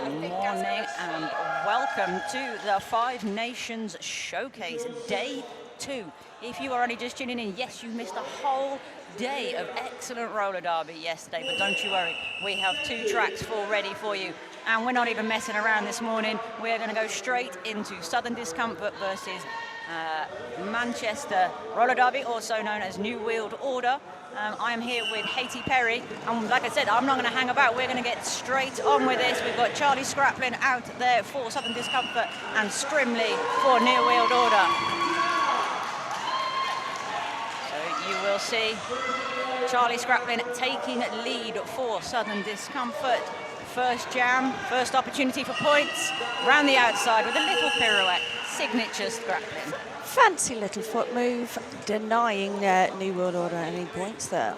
Good morning and welcome to the Five Nations Showcase, Day 2. If you are only just tuning in, yes, you missed a whole day of excellent roller derby yesterday, but don't you worry, we have 2 tracks full ready for you. And we're not even messing around this morning. We're going to go straight into Southern Discomfort versus Manchester Roller Derby, also known as New World Order. I am here with Haiti Perry, and like I said, I'm not going to hang about. We're going to get straight on with this. We've got Charlie Scraplin out there for Southern Discomfort and Strimley for New World Order. So you will see Charlie Scraplin taking lead for Southern Discomfort. First jam, first opportunity for points, round the outside with a little pirouette, signature Scraplin. Fancy little foot move, denying New World Order any points there.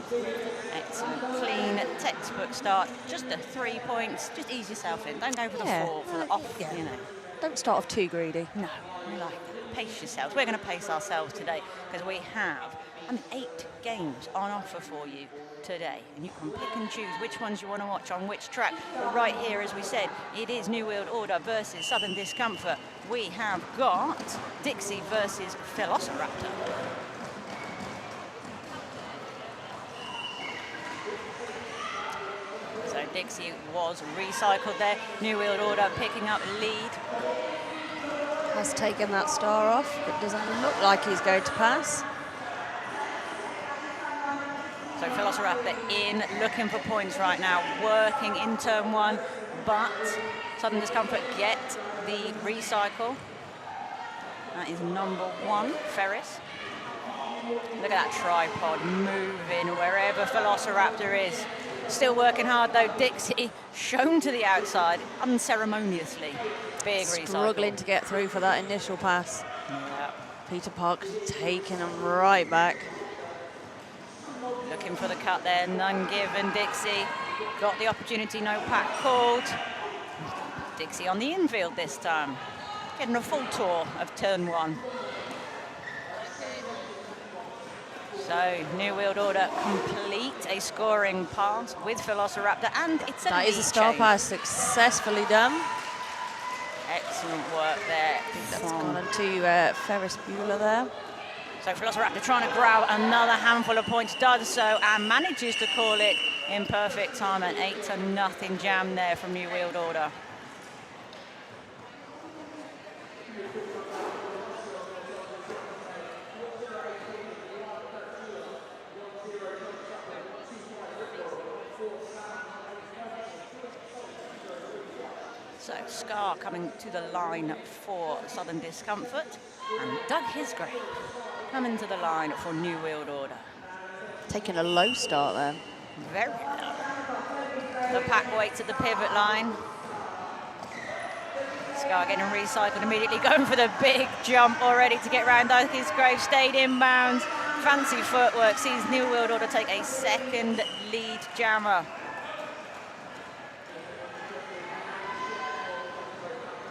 Excellent, clean, textbook start, just the 3 points, just ease yourself in, don't go for the 4, for the off, you know. Don't start off too greedy. No, we like that. Pace yourselves. We're going to pace ourselves today because we have 8 games on offer for you today, and you can pick and choose which ones you want to watch on which track. But right here, as we said, it is New World Order versus Southern Discomfort. We have got Dixie versus Velociraptor. So Dixie was recycled there. New World Order picking up lead. Has taken that star off, but doesn't look like he's going to pass. So Velociraptor in, looking for points right now, working in turn 1, but Southern Discomfort get the recycle. That is number 1, Ferris. Look at that tripod moving wherever Velociraptor is. Still working hard though, Dixie shown to the outside unceremoniously. Big recycle. Struggling to get through for that initial pass. Yeah. Peter Park taking him right back. Looking for the cut there, none given. Dixie got the opportunity, no pack called. Dixie on the infield this time, getting a full tour of turn 1. So New World Order complete a scoring pass with Velociraptor, and it's That is a star change. pass successfully done. Excellent work there. That's gone into Ferris Bueller there. So Velociraptor trying to grab another handful of points, does so, and manages to call it in perfect time. An 8-0 jam there from New World Order. So Scar coming to the line for Southern Discomfort, and Doug Hisgrave coming to the line for New World Order. Taking a low start there. Very low. The pack waits at the pivot line. Scar getting recycled immediately, going for the big jump already to get round. Doug Hisgrave stayed inbounds. Fancy footwork sees New World Order take a second lead jammer.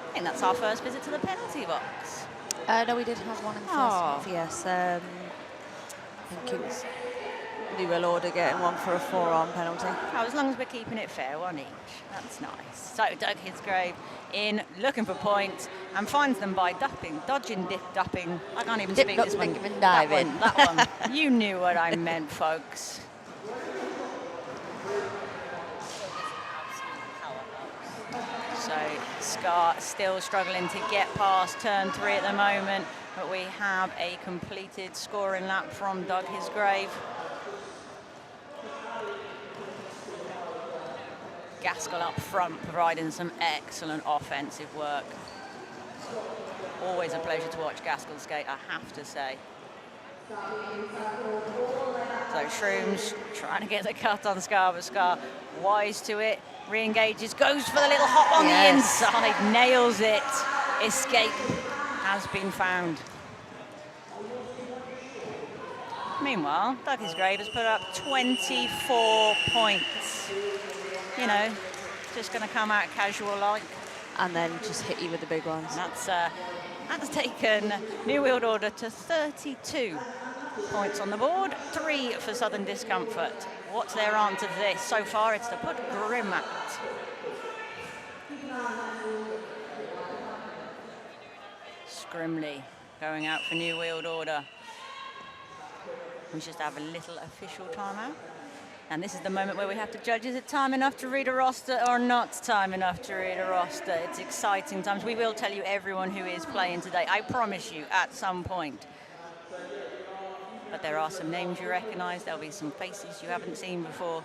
I think that's our first visit to the penalty box. No, we did have one in the first half, yes. I think it was New World Order getting one for a forearm penalty. Oh, as long as we're keeping it fair, 1 each. That's nice. So Doug Hisgrave in, looking for points, and finds them by dodging, dupping. I can't even speak this one. Diving. That one. You knew what I meant, folks. So Scar still struggling to get past turn 3 at the moment, but we have a completed scoring lap from Doug Hisgrave. Gaskell up front, providing some excellent offensive work. Always a pleasure to watch Gaskell skate, I have to say. So Shrooms trying to get the cut on Scar, but Scar wise to it. Re-engages, goes for the little hop on the inside, nails it. Escape has been found. Meanwhile, Doug Hisgrave has put up 24 points. You know, just going to come out casual-like. And then just hit you with the big ones. That's taken New World Order to 32 points on the board, 3 for Southern Discomfort. What's their answer to this? So far, it's to put Grim out. Scrimley going out for New World Order. We just have a little official timeout. And this is the moment where we have to judge, is it time enough to read a roster or not time enough to read a roster? It's exciting times. We will tell you everyone who is playing today, I promise you, at some point. But there are some names you recognise, there'll be some faces you haven't seen before.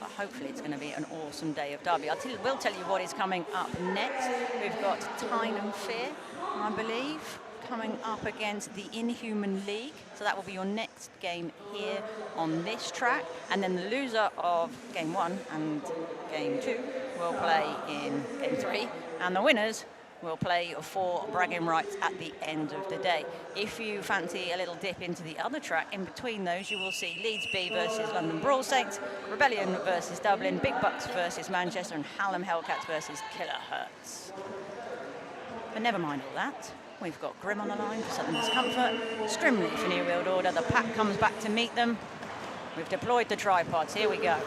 But hopefully it's going to be an awesome day of derby. We'll tell you what is coming up next. We've got Tyne and Fear, I believe, coming up against the Inhuman League. So that will be your next game here on this track. And then the loser of game 1 and game 2 will play in game 3. And the winners will play for bragging rights at the end of the day. If you fancy a little dip into the other track, in between those you will see Leeds B versus London Brawl Saints, Rebellion versus Dublin, Big Bucks versus Manchester, and Hallam Hellcats versus Kilohertz. But never mind all that. We've got Grim on the line for Southern Discomfort, Scrimley for New World Order. The pack comes back to meet them. We've deployed the tripods. Here we go.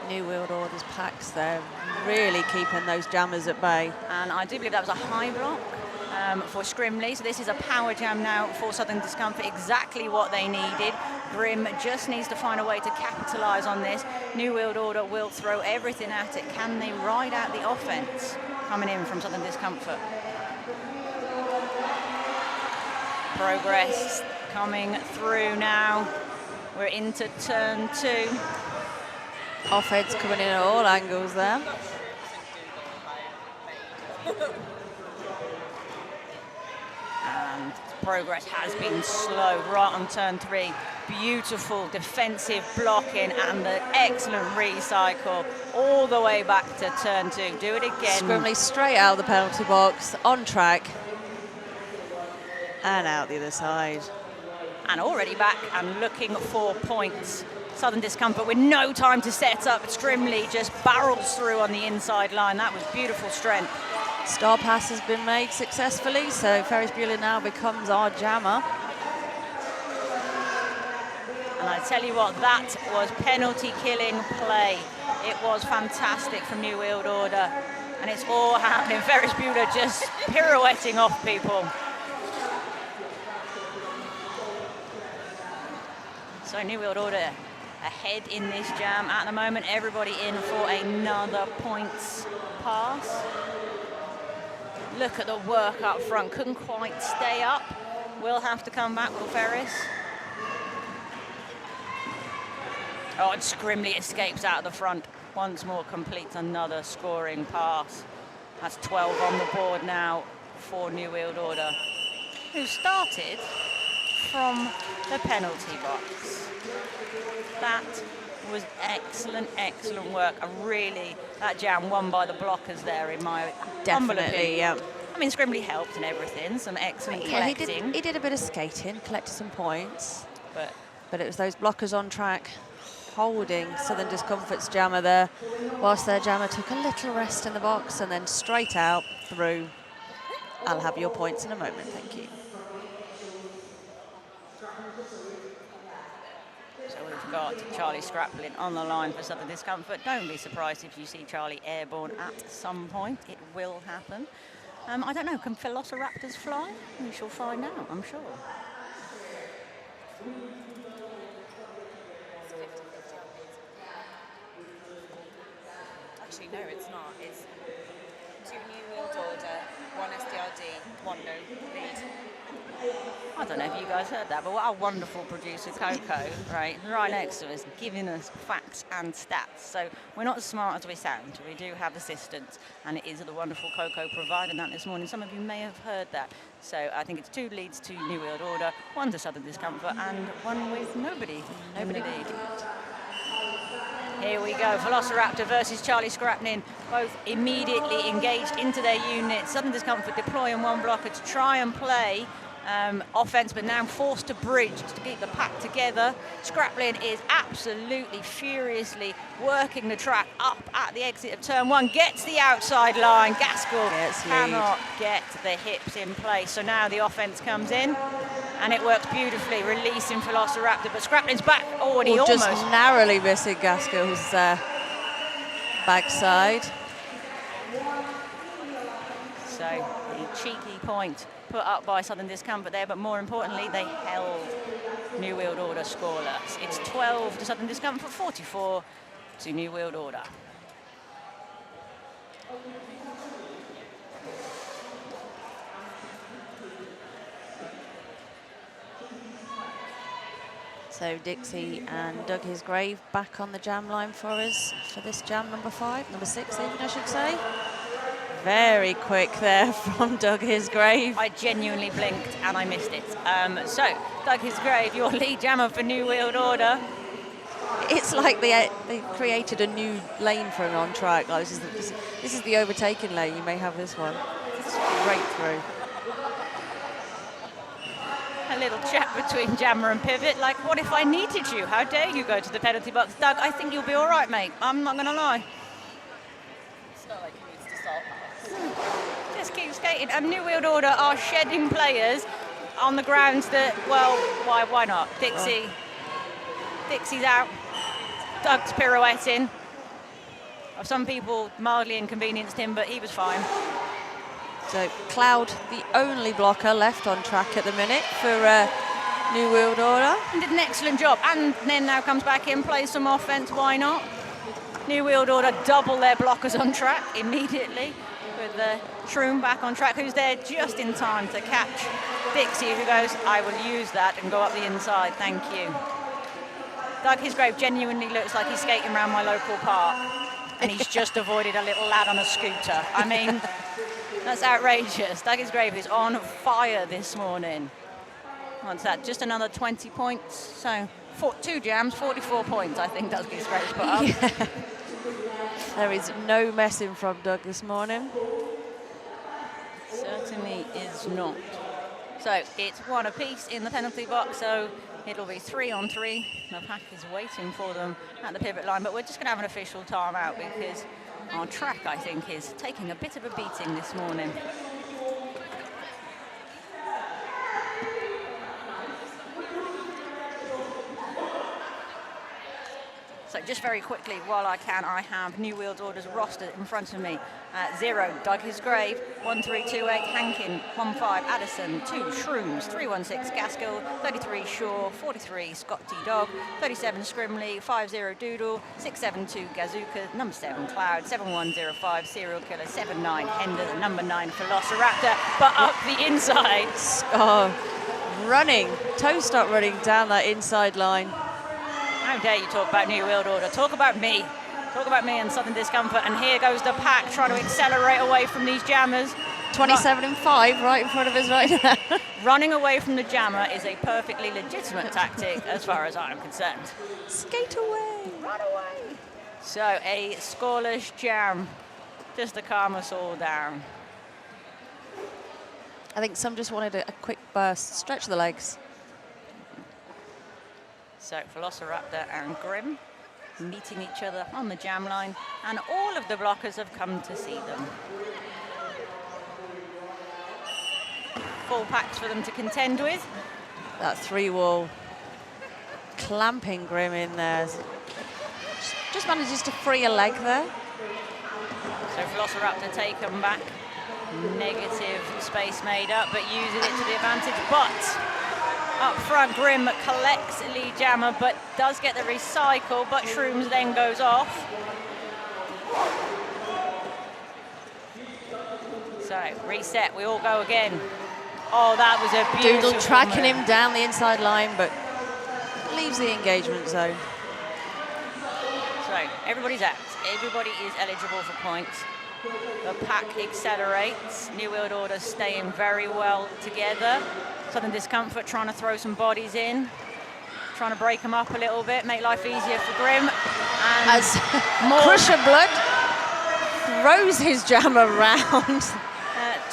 New World Order's packs, they're really keeping those jammers at bay. And I do believe that was a high block for Scrimley. So this is a power jam now for Southern Discomfort, exactly what they needed. Grim just needs to find a way to capitalise on this. New World Order will throw everything at it. Can they ride out the offence coming in from Southern Discomfort? Progress coming through now. We're into turn 2. Offheads coming in at all angles there. And progress has been slow right on turn 3. Beautiful defensive blocking and the excellent recycle all the way back to turn 2. Do it again. Scrimley straight out of the penalty box, on track, and out the other side. And already back and looking for points. Southern Discomfort with no time to set up. Scrimley just barrels through on the inside line. That was beautiful strength. Star pass has been made successfully, so Ferris Bueller now becomes our jammer. And I tell you what, that was penalty killing play. It was fantastic from New World Order. And it's all happening. Ferris Bueller just pirouetting off people. So New World Order ahead in this jam at the moment. Everybody in for another points pass. Look at the work up front. Couldn't quite stay up. Will have to come back, will Ferris? Oh, and Scrimley escapes out of the front. Once more completes another scoring pass. That's 12 on the board now for New World Order, who started from the penalty box. That was excellent, excellent work. Really, that jam won by the blockers there in my humble opinion. Yeah. I mean, Scrimley helped and everything, some excellent collecting. He did a bit of skating, collected some points. But it was those blockers on track holding Southern Discomfort's jammer there, whilst their jammer took a little rest in the box and then straight out through. I'll have your points in a moment, thank you. So we've got Charlie Scraplin on the line for Southern Discomfort. Don't be surprised if you see Charlie airborne at some point. It will happen. I don't know, can Velociraptors fly? We shall find out, I'm sure. Actually, no, it's not. It's 2 New World Order, 1 SDRD, 1 no lead. I don't know if you guys heard that, but what our wonderful producer Coco, right next to us, giving us facts and stats. So we're not as smart as we sound. We do have assistants, and it is the wonderful Coco providing that this morning. Some of you may have heard that. So I think it's 2 leads to New World Order, 1 to Southern Discomfort, and 1 with nobody in the lead. Here we go, Velociraptor versus Charlie Scrapnin, both immediately engaged into their units. Southern Discomfort deploying 1 blocker to try and play offense, but now forced to bridge to keep the pack together. Scraplin is absolutely furiously working the track up at the exit of turn 1, gets the outside line. Gaskell cannot get the hips in place. So now the offense comes in and it works beautifully, releasing Velociraptor, but Scraplin's back. Oh, and he almost just narrowly missing Gaskell's backside. So the cheeky point put up by Southern Discomfort there, but more importantly, they held New World Order scoreless. It's 12 to Southern Discomfort, 44 to New World Order. So Dixie and Doug Hisgrave back on the jam line for us for this jam number 6 even, I should say. Very quick there from Doug Hisgrave. I genuinely blinked and I missed it. So Doug Hisgrave, your lead jammer for New World Order. It's like they created a new lane for him on track. Like this is the overtaken lane. You may have this one. Straight through. A little chat between jammer and pivot, like, what if I needed you? How dare you go to the penalty box? Doug, I think you'll be all right, mate. I'm not going to lie. It's not like he needs to salt house. Just keep skating. And New World Order are shedding players on the grounds that, well, why not? Dixie's out. Doug's pirouetting. Some people mildly inconvenienced him, but he was fine. So Cloud, the only blocker left on track at the minute for New World Order. And did an excellent job. And then now comes back in, plays some offense, why not? New World Order double their blockers on track immediately with Shroom back on track, who's there just in time to catch Dixie, who goes, I will use that and go up the inside, thank you. Doug Hisgrave genuinely looks like he's skating around my local park and he's just avoided a little lad on a scooter. I mean, that's outrageous. Doug Hisgrave is on fire this morning. What's that? Just another 20 points. So 2 jams, 44 points, I think Doug Hisgrave's put up. Yeah. There is no messing from Doug this morning. Certainly is not. So it's 1 apiece in the penalty box, so it'll be 3 on 3. The pack is waiting for them at the pivot line, but we're just going to have an official timeout because our track, I think, is taking a bit of a beating this morning. So just very quickly, while I can, I have New World Order's roster in front of me. 0, Doug Hisgrave, 1328, Hankin, 15, Addison, 2, Shrooms, 316, Gaskell, 33, Shaw, 43, Scott T. Dog, 37, Scrimley, 50, Doodle, 672, Gazooka, number 7, Cloud, 7105, Serial Killer, 79, Hender, number 9, Velociraptor, but up the inside. Oh, running, toe stop running down that inside line. How dare you talk about New World Order? Talk about me. Talk about me and Southern Discomfort. And here goes the pack trying to accelerate away from these jammers. 27 and 5 right in front of us right now. Running away from the jammer is a perfectly legitimate tactic as far as I'm concerned. Skate away. Run away. So a scoreless jam just to calm us all down. I think some just wanted a quick burst, stretch the legs. So Velociraptor and Grim meeting each other on the jam line, and all of the blockers have come to see them. Full packs for them to contend with. That 3-wall clamping Grim in there. Just manages to free a leg there. So Velociraptor taken back. Negative space made up, but uses it to the advantage. But up front, Grim collects lead jammer, but does get the recycle, but Shrooms then goes off. So, reset, we all go again. Oh, that was a beautiful Doodle tracking move. him down the inside line, but leaves the engagement zone. So, everybody's out. Everybody is eligible for points. The pack accelerates. New World Order staying very well together. Southern Discomfort trying to throw some bodies in, trying to break them up a little bit, make life easier for Grim. And as Crusher Blood throws his jam around.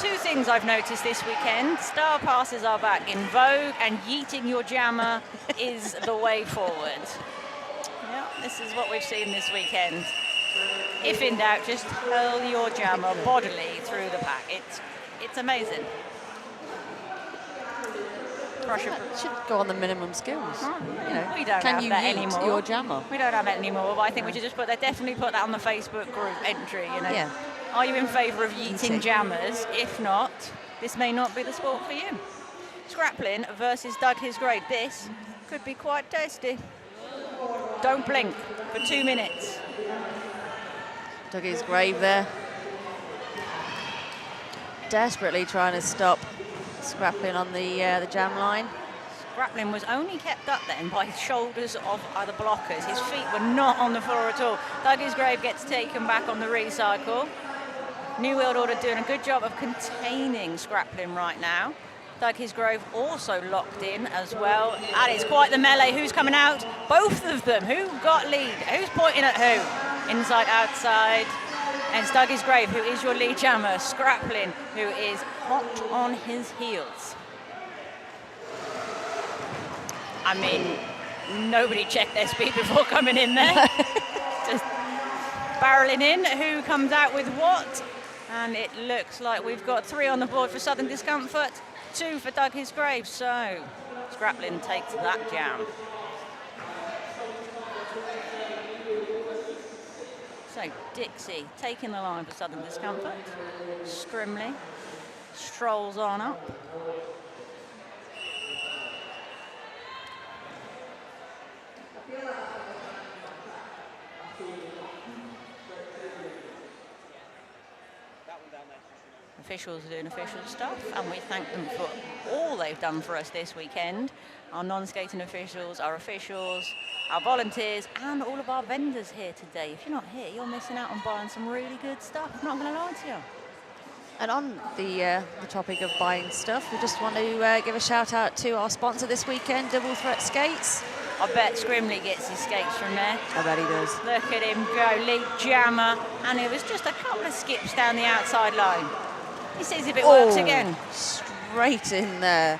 2 things I've noticed this weekend. Star passes are back in vogue, and yeeting your jammer is the way forward. Yeah, this is what we've seen this weekend. If in doubt, just hurl your jammer bodily through the pack. It's amazing. Should go on the minimum skills. Oh, you know, we don't can have you that yeet anymore. your jammer? We don't have that anymore, but I think we should just definitely put that on the Facebook group entry, you know. Yeah. Are you in favour of yeeting jammers? If not, this may not be the sport for you. Scraplin versus Doug Hisgrave. This could be quite tasty. Don't blink for 2 minutes. Doug Hisgrave there. Desperately trying to stop Scraplin on the jam line. Scraplin was only kept up then by shoulders of other blockers. His feet were not on the floor at all. Doug Hisgrave gets taken back on the recycle. New World Order doing a good job of containing Scraplin right now. Doug Hisgrave also locked in as well. That is quite the melee. Who's coming out? Both of them. Who got lead? Who's pointing at who? Inside, outside. And it's Doug Hisgrave, who is your lead jammer. Scraplin, who is hot on his heels. I mean, nobody checked their speed before coming in there. Just barreling in. Who comes out with what? And it looks like we've got 3 on the board for Southern Discomfort, 2 for Doug Hisgrave. So Scraplin takes that jam. So Dixie taking the line for Southern Discomfort. Scrimley strolls on up. Officials are doing official stuff, and we thank them for all they've done for us this weekend. Our non-skating officials, our officials, our volunteers, and all of our vendors here today. If you're not here, you're missing out on buying some really good stuff. I'm not going to lie to you. And on the topic of buying stuff, we just want to give a shout out to our sponsor this weekend, Double Threat Skates. I bet Scrimley gets his skates from there. I bet he does. Look at him go, lead jammer, and it was just a couple of skips down the outside line. He sees if it works again. Straight in there.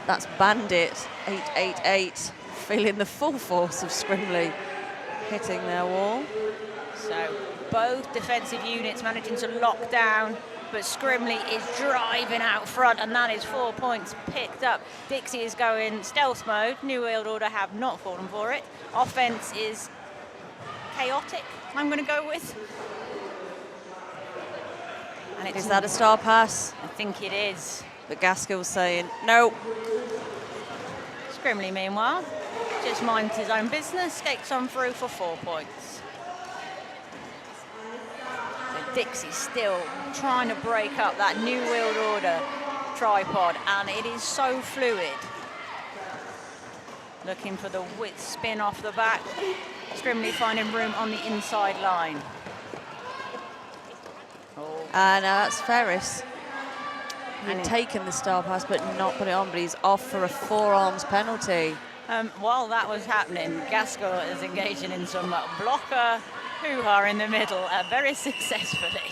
That's Bandit, 888, feeling the full force of Scrimley hitting their wall. So both defensive units managing to lock down, but Scrimley is driving out front, and that is 4 points picked up. Dixie is going stealth mode. New World Order have not fallen for it. Offense is chaotic, I'm going to go with. And Is that a star pass? I think it is. But Gaskell's saying, no. Scrimley, meanwhile, just minds his own business, skates on through for 4 points. So Dixie still trying to break up that New World Order tripod, and it is so fluid. Looking for the width spin off the back. Scrimley finding room on the inside line. And that's Ferris. He'd taken the star pass but not put it on, but he's off for a forearms penalty. While that was happening, Gaskell is engaging in some blocker hoo-ha in the middle very successfully.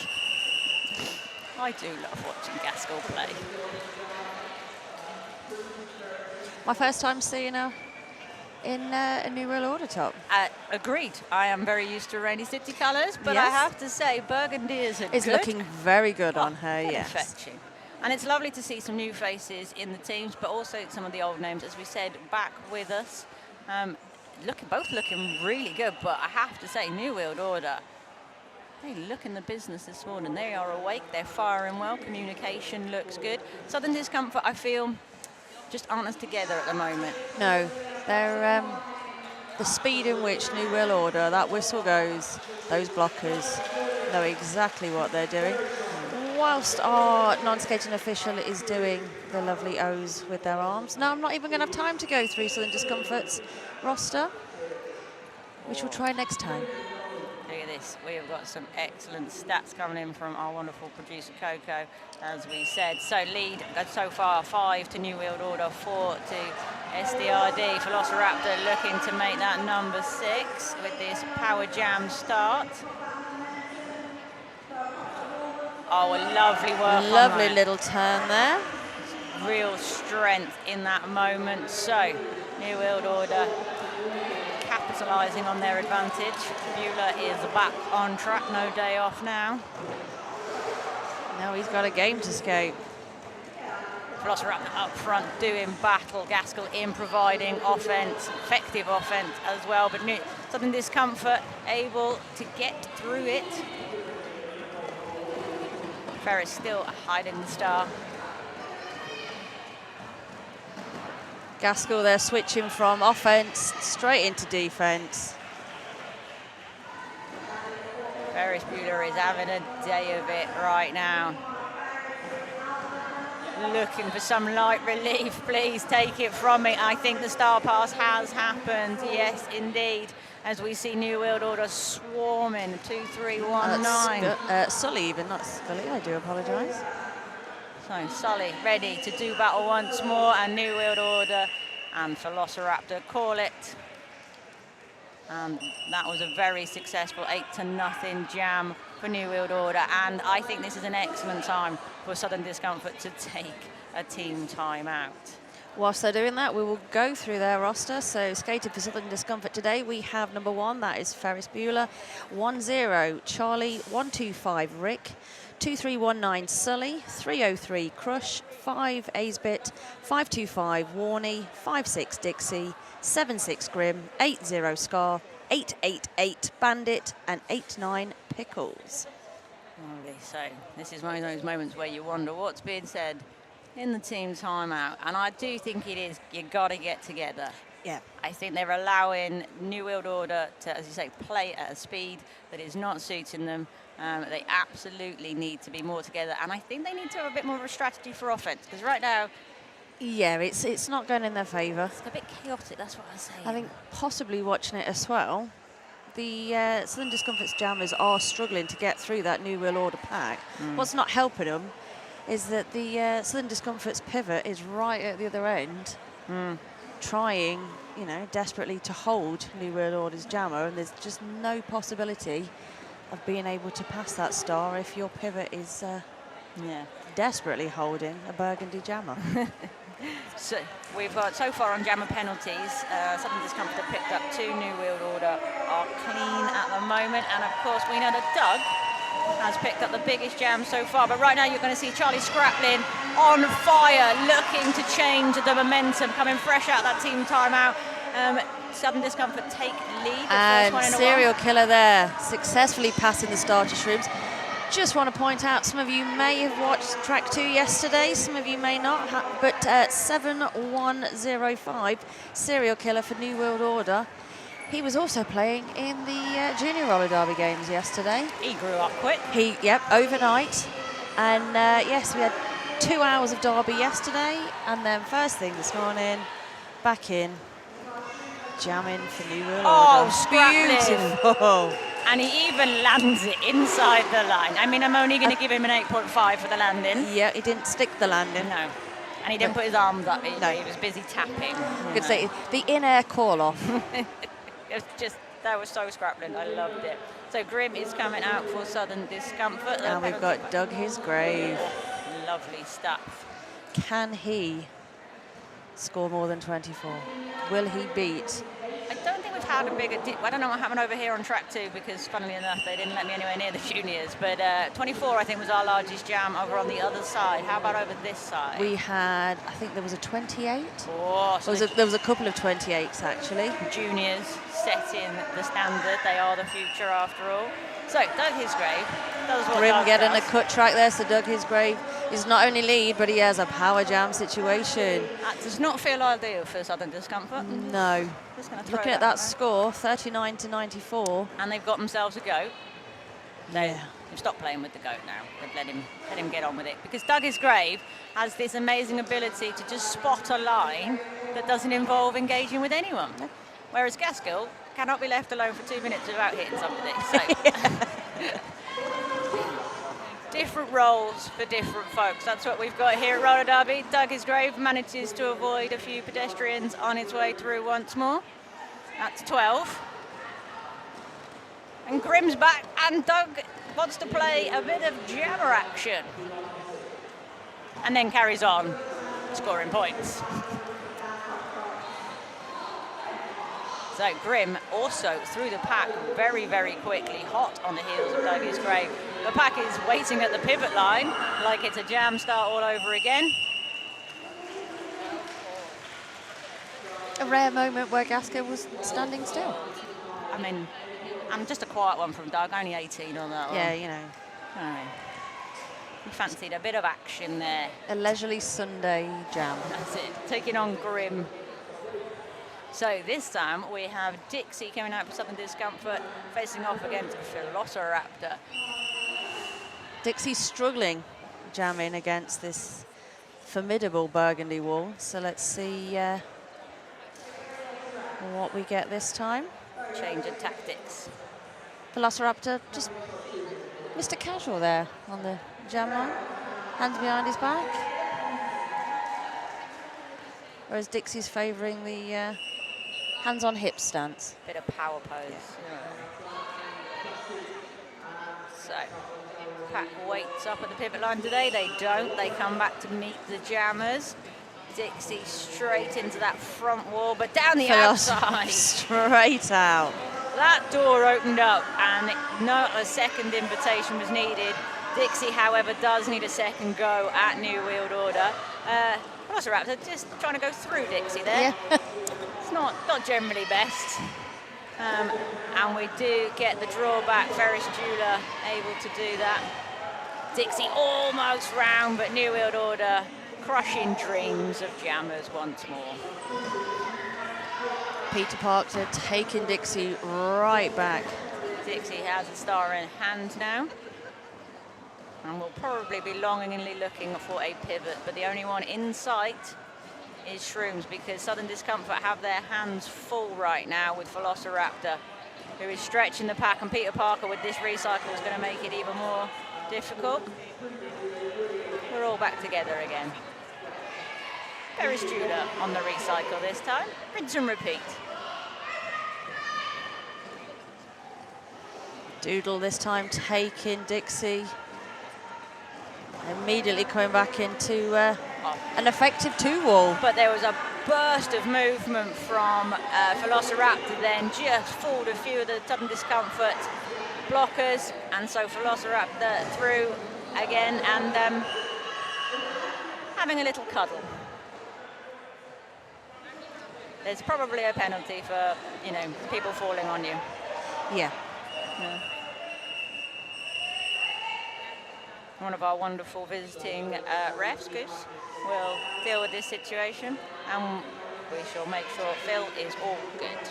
I do love watching Gaskell play. My first time seeing her in a New World Order top. Agreed. I am very used to Rainy City colours, but Yes. I have to say burgundy is It's looking very good on her, yes. Fetching. And it's lovely to see some new faces in the teams, but also some of the old names, as we said, back with us. Both looking really good, but I have to say, New World Order, they look in the business this morning. They are awake, they're firing well, communication looks good. Southern Discomfort, I feel, just aren't as together at the moment. No, they're the speed in which New World Order, that whistle goes, those blockers know exactly what they're doing. Whilst our non-skating official is doing the lovely O's with their arms. Now I'm not even going to have time to go through Southern Discomfort's roster, which we'll try next time. Look at this, we have got some excellent stats coming in from our wonderful producer Coco, as we said. So lead so far 5 to New World Order, 4 to SDRD. Velociraptor looking to make that number 6 with this power jam start. Oh, a lovely work. Lovely little turn there. Real strength in that moment. So New World Order capitalising on their advantage. Bueller is back on track, no day off now. Now he's got a game to skate. Velociraptor up front doing battle. Gaskell in providing offence, effective offence as well. But Southern Discomfort able to get through it. Ferris still hiding the star. Gaskell there switching from offense straight into defense. Ferris Bueller is having a day of it right now. Looking for some light relief, please take it from me. I think the star pass has happened. Yes, indeed. As we see New World Order swarming, 2-3-1-9. Sully even, not Scully, I do apologise. So Sully ready to do battle once more, and New World Order and Velociraptor call it. And that was a very successful 8-0 jam for New World Order, and I think this is an excellent time for Southern Discomfort to take a team timeout. Whilst they're doing that, we will go through their roster. So skated for Southern Discomfort today, we have number 1, that is Ferris Bueller, 1-0 Charlie, 1-2-5 Rick, 2-3-1-9 Sully, 3-0-3 Crush, 5 Aesbit, 5-2-5 Warney, 5-6 Dixie, 7-6 Grim, 8-0 Scar, 8-8-8 Bandit, and 8-9 Pickles. Lovely. So this is one of those moments where you wonder what's being said in the team timeout, and I do think it is, you got to get together. Yeah. I think they're allowing New World Order to, as you say, play at a speed that is not suiting them. They absolutely need to be more together, and I think they need to have a bit more of a strategy for offense, because right now, yeah, it's not going in their favour. it's a bit chaotic, that's what I say. I think possibly watching it as well, the Southern Discomfort's jammers are struggling to get through that New World Order pack. What's not helping them is that the Southern Discomfort's pivot is right at the other end, trying, you know, desperately to hold New World Order's jammer, and there's just no possibility of being able to pass that star if your pivot is desperately holding a burgundy jammer. So we've got, so far on jammer penalties, Southern Discomfort have picked up 2, New World Order are clean at the moment, and of course we know that Doug has picked up the biggest jam so far, but right now you're going to see Charlie Scraplin on fire, looking to change the momentum, coming fresh out that team timeout. Southern Discomfort take lead. And Serial Killer there, successfully passing the starter shrooms. Just want to point out, some of you may have watched track 2 yesterday, some of you may not, but 7-1-0-5, Serial Killer for New World Order. He was also playing in the Junior Roller Derby games yesterday. He grew up quick. Overnight. And yes, we had 2 hours of derby yesterday, and then first thing this morning, back in, jamming for New World Order. Beautiful. And he even lands it inside the line. I mean, I'm only going to give him an 8.5 for the landing. Yeah, he didn't stick the landing. No. And he didn't put his arms up. He was busy tapping. You could say the in-air call-off. It was just, that was so scrappling. I loved it. So Grim is coming out for Southern Discomfort. And we've got Doug His Grave. Lovely stuff. Can he score more than 24? Will he beat? I don't think we've had a bigger dip. I don't know what happened over here on track 2, because funnily enough they didn't let me anywhere near the juniors, but 24 I think was our largest jam over on the other side. How about over this side? We had, I think there was a 28. Oh, so there was a couple of 28s actually. Juniors setting the standard. They are the future after all. So Doug Hisgrave does what Grim Doug getting does. a cut track there, so Doug Hisgrave is not only lead, but he has a power jam situation. That does not feel ideal for Southern Discomfort. No. Just gonna Looking at that score, 39-94. And they've got themselves a goat. Yeah. They've stopped playing with the goat now. They've let him get on with it. Because Doug Hisgrave has this amazing ability to just spot a line that doesn't involve engaging with anyone. No. Whereas Gaskell cannot be left alone for 2 minutes without hitting somebody. So different roles for different folks. That's what we've got here at Roller Derby. Doug Hisgrave manages to avoid a few pedestrians on his way through once more. That's 12. And Grim's back, and Doug wants to play a bit of jammer action. And then carries on scoring points. So Grim also through the pack very, very quickly, hot on the heels of Doug Hisgrave. The pack is waiting at the pivot line like it's a jam start all over again. A rare moment where Gaskell was standing still. I mean, and just a quiet one from Doug, only 18 on that one. Yeah, you know. He fancied a bit of action there. A leisurely Sunday jam. That's it, taking on Grim. So this time we have Dixie coming out for Southern Discomfort, facing off against Velociraptor. Dixie's struggling jamming against this formidable burgundy wall. So let's see what we get this time. Change of tactics. Velociraptor just Mr. Casual there on the jam line. Hands behind his back. Whereas Dixie's favouring the hands on hip stance. Bit of power pose. So, Pack waits up at the pivot line today. They don't. They come back to meet the jammers. Dixie straight into that front wall, but down the outside. Straight out. That door opened up and not a second invitation was needed. Dixie, however, does need a second go at New World Order. Velociraptor just trying to go through Dixie there. Yeah. It's not generally best. And we do get the drawback. Ferris Jeweler able to do that. Dixie almost round, but New World Order crushing dreams of jammers once more. Peter Parker taking Dixie right back. Dixie has a star in hand now. And will probably be longingly looking for a pivot, but the only one in sight is Shrooms, because Southern Discomfort have their hands full right now with Velociraptor, who is stretching the pack, and Peter Parker with this recycle is going to make it even more difficult. We're all back together again. Ferris Jeweler on the recycle this time. Rinse and repeat. Doodle this time taking Dixie. Immediately coming back into an effective two-wall. But there was a burst of movement from Velociraptor then, just fooled a few of the Southern Discomfort blockers, and so Velociraptor through again and having a little cuddle. There's probably a penalty for, you know, people falling on you. Yeah. One of our wonderful visiting refs, Goose, will deal with this situation, and we shall make sure Phil is all good.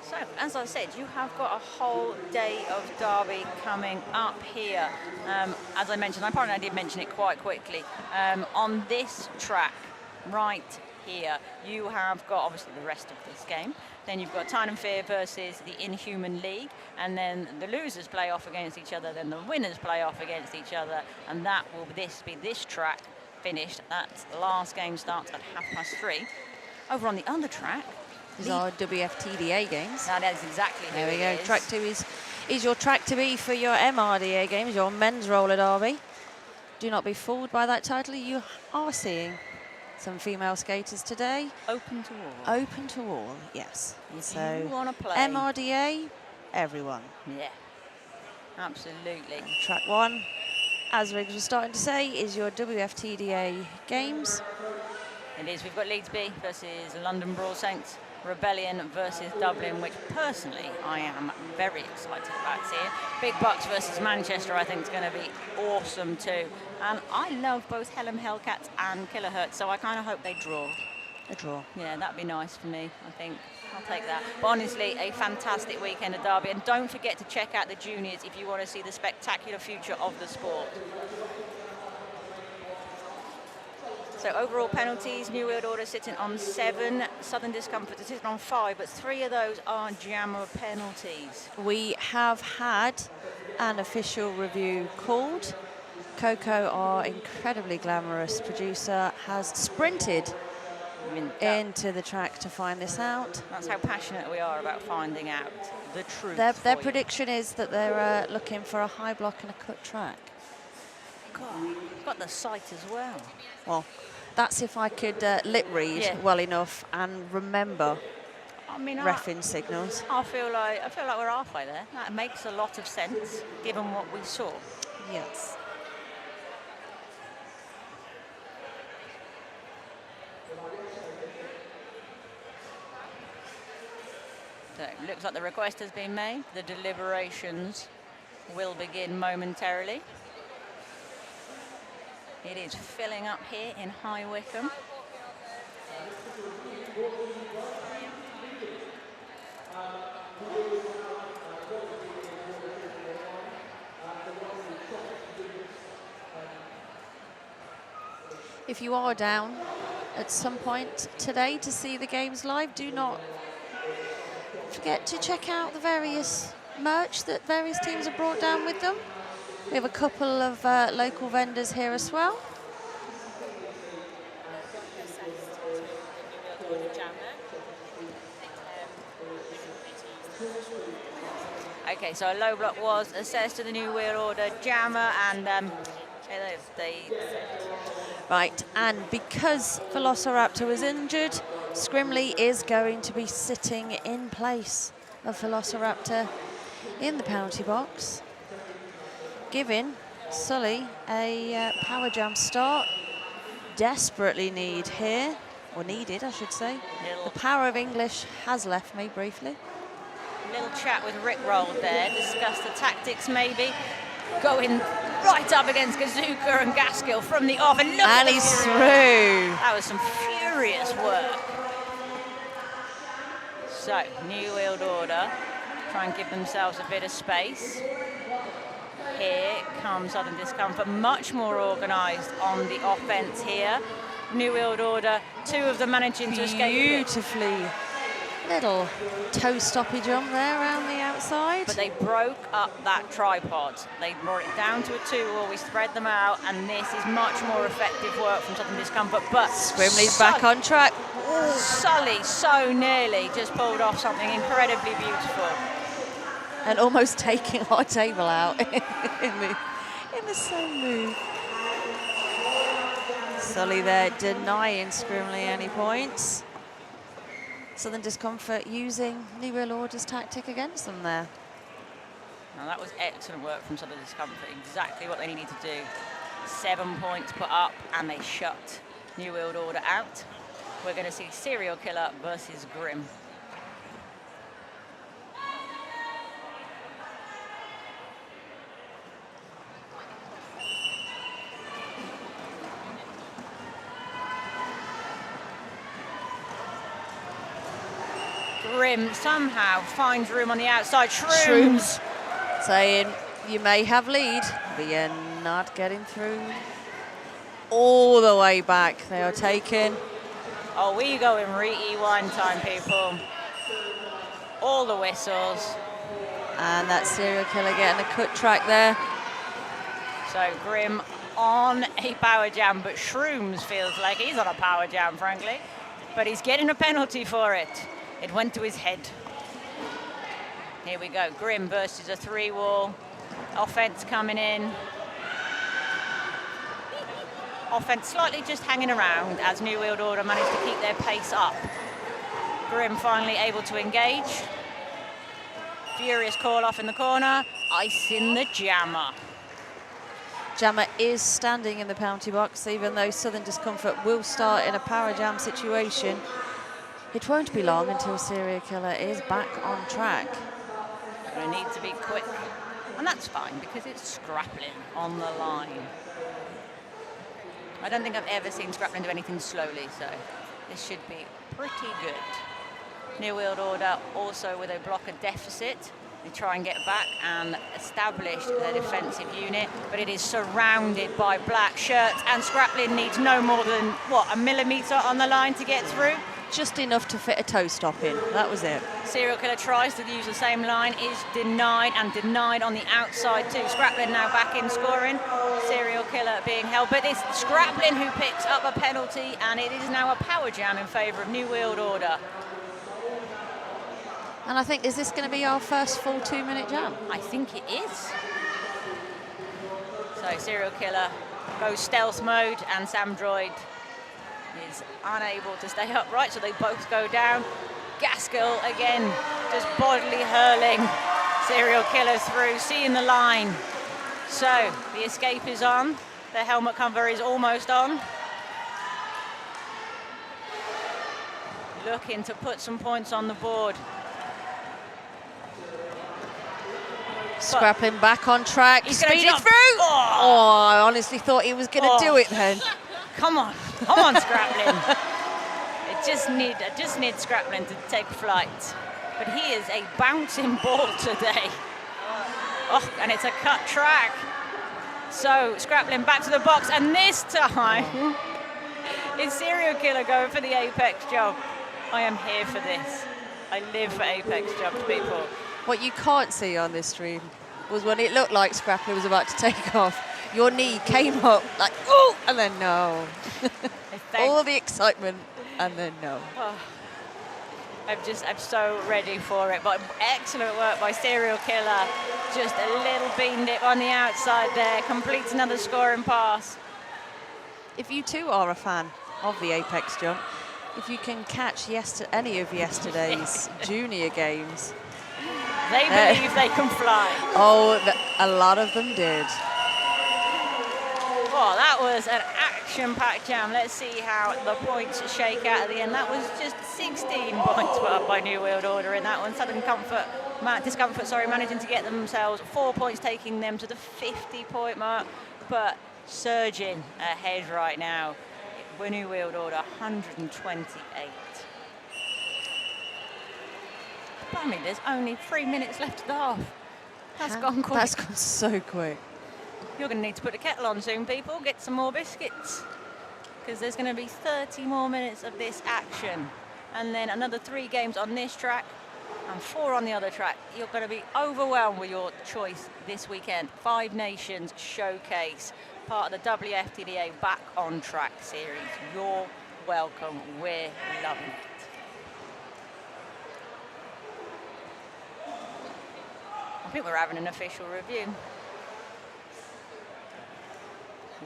So, as I said, you have got a whole day of derby coming up here. As I mentioned, I did mention it quite quickly. On this track, right here, you have got obviously the rest of this game. Then you've got Time and Fear versus the Inhuman League, and then the losers play off against each other, then the winners play off against each other, and that will be this track finished. That's the last game starts at 3:30. Over on the other track, is our WFTDA games. That is exactly there we go. Is. Track 2 is your track to be for your MRDA games, your men's roller derby. Do not be fooled by that title. You are seeing some female skaters today. Open to all. Open to all, yes. If so you want to play. MRDA, everyone. Yeah, absolutely. Track 1, as Riggs was starting to say, is your WFTDA games. It is. We've got Leeds B versus London Brawl Saints. Rebellion versus Dublin, which personally I am very excited about seeing. Big Bucks versus Manchester, I think is going to be awesome too. And I love both Helm Hellcats and Kilohertz, so I kind of hope they draw. A draw. Yeah, that'd be nice for me, I think. I'll take that. But honestly, a fantastic weekend of derby. And don't forget to check out the juniors if you want to see the spectacular future of the sport. So overall penalties, New World Order sitting on 7, Southern Discomfort is sitting on 5, but 3 of those are jammer penalties. We have had an official review called. Coco, our incredibly glamorous producer, has sprinted into the track to find this out. That's how passionate we are about finding out the truth. Their prediction is that they're looking for a high block and a cut track. God, got the sight as well. Well, that's if I could lip read well enough and remember reffing signals. I feel like we're halfway there. That makes a lot of sense given what we saw. Yes. So it looks like the request has been made. The deliberations will begin momentarily. It is filling up here in High Wycombe. If you are down at some point today to see the games live, do not forget to check out the various merch that various teams have brought down with them. We have a couple of local vendors here as well. Okay, so a low block was assessed to the New World Order jammer, and Right, and because Velociraptor was injured, Scrimley is going to be sitting in place of Velociraptor in the penalty box, giving Sully a power jam start. Desperately needed, I should say. The power of English has left me briefly. Little chat with Rick Roll there, discuss the tactics maybe. Going right up against Gazuka and Gaskill from the off, and look and he's through. That was some furious work. So, New World Order try and give themselves a bit of space. Here comes Southern Discomfort, much more organised on the offence here. New World Order, two of them managing to escape. Beautifully. Little toe stoppy jump there around the outside. But they broke up that tripod. They brought it down to a 2-wall. We spread them out, and this is much more effective work from Southern Discomfort. But Scrimley's back on track. Sully so nearly just pulled off something incredibly beautiful. And almost taking our table out in the same move. Sully there denying Scrimley any points. Southern Discomfort using New World Order's tactic against them there. Now that was excellent work from Southern Discomfort, exactly what they needed to do. 7 points put up, and they shut New World Order out. We're going to see Serial Killer versus Grim. Grim somehow finds room on the outside. Shrooms saying, you may have lead, but you're not getting through. All the way back, they are taken. Oh, we go in rewind time, people. All the whistles. And that Serial Killer getting a cut track there. So Grim on a power jam, but Shrooms feels like he's on a power jam, frankly. But he's getting a penalty for it. It went to his head. Here we go, Grim versus a 3-wall. Offense coming in. Offense slightly just hanging around as New World Order managed to keep their pace up. Grim finally able to engage. Furious call off in the corner. Ice in the jammer. Jammer is standing in the penalty box, even though Southern Discomfort will start in a power jam situation. It won't be long until Serial Killer is back on track. Going to need to be quick. And that's fine, because it's Scraplin on the line. I don't think I've ever seen Scraplin do anything slowly, so this should be pretty good. New World Order also with a blocker deficit. They try and get back and establish their defensive unit, but it is surrounded by black shirts, and Scraplin needs no more than, what, a millimetre on the line to get through? Just enough to fit a toe stop in, that was it. Serial Killer tries to use the same line, is denied, and denied on the outside too. Scraplin now back in scoring. Serial Killer being held, but it's Scraplin who picks up a penalty, and it is now a power jam in favour of New World Order. And I think, is this going to be our first full 2-minute jam? I think it is. So Serial Killer goes stealth mode, and Sam Droid is unable to stay upright, so they both go down. Gaskill again, just bodily hurling Serial Killer through, seeing the line. So the escape is on, the helmet cover is almost on. Looking to put some points on the board. Scrappling back on track, He's gonna speeding jump. through. Oh. Oh, I honestly thought he was going to do it then. Come on, Scrappling. I just need Scrappling to take flight. But he is a bouncing ball today. Oh, and it's a cut track. So Scrappling back to the box, and this time is Serial Killer going for the apex jump. I am here for this. I live for apex jumps, people. What you can't see on this stream was when it looked like Scrappler was about to take off, your knee came up like, ooh, and then no. All the excitement, and then no. Oh, I'm so ready for it. But excellent work by Serial Killer. Just a little bean dip on the outside there, completes another scoring pass. If you too are a fan of the apex jump, if you can catch any of yesterday's junior games, they believe they can fly. Oh, a lot of them did. Oh, that was an action-packed jam. Let's see how the points shake out at the end. That was just 16 points put up by New World Order in that one. Discomfort, managing to get themselves 4 points, taking them to the 50-point mark, but surging ahead right now. New World Order 128. I mean, there's only 3 minutes left of the half. That's gone quick. That's gone so quick. You're going to need to put the kettle on soon, people. Get some more biscuits. Because there's going to be 30 more minutes of this action. And then another 3 games on this track and 4 on the other track. You're going to be overwhelmed with your choice this weekend. 5 Nations Showcase, part of the WFTDA Back on Track series. You're welcome. We're loving it. I think we're having an official review.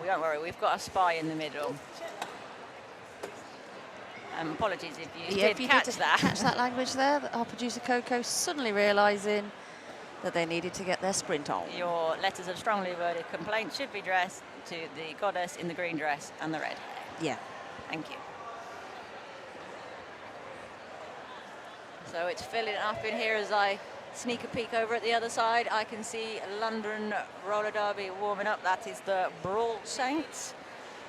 We don't worry, we've got a spy in the middle. Apologies if you did catch that language there. Our producer Coco suddenly realising that they needed to get their sprint on. Your letters of strongly worded complaint should be addressed to the goddess in the green dress and the red hair. Yeah. Thank you. So it's filling up in here as I sneak a peek over at the other side. I can see London Roller Derby warming up. That is the Brawl Saints.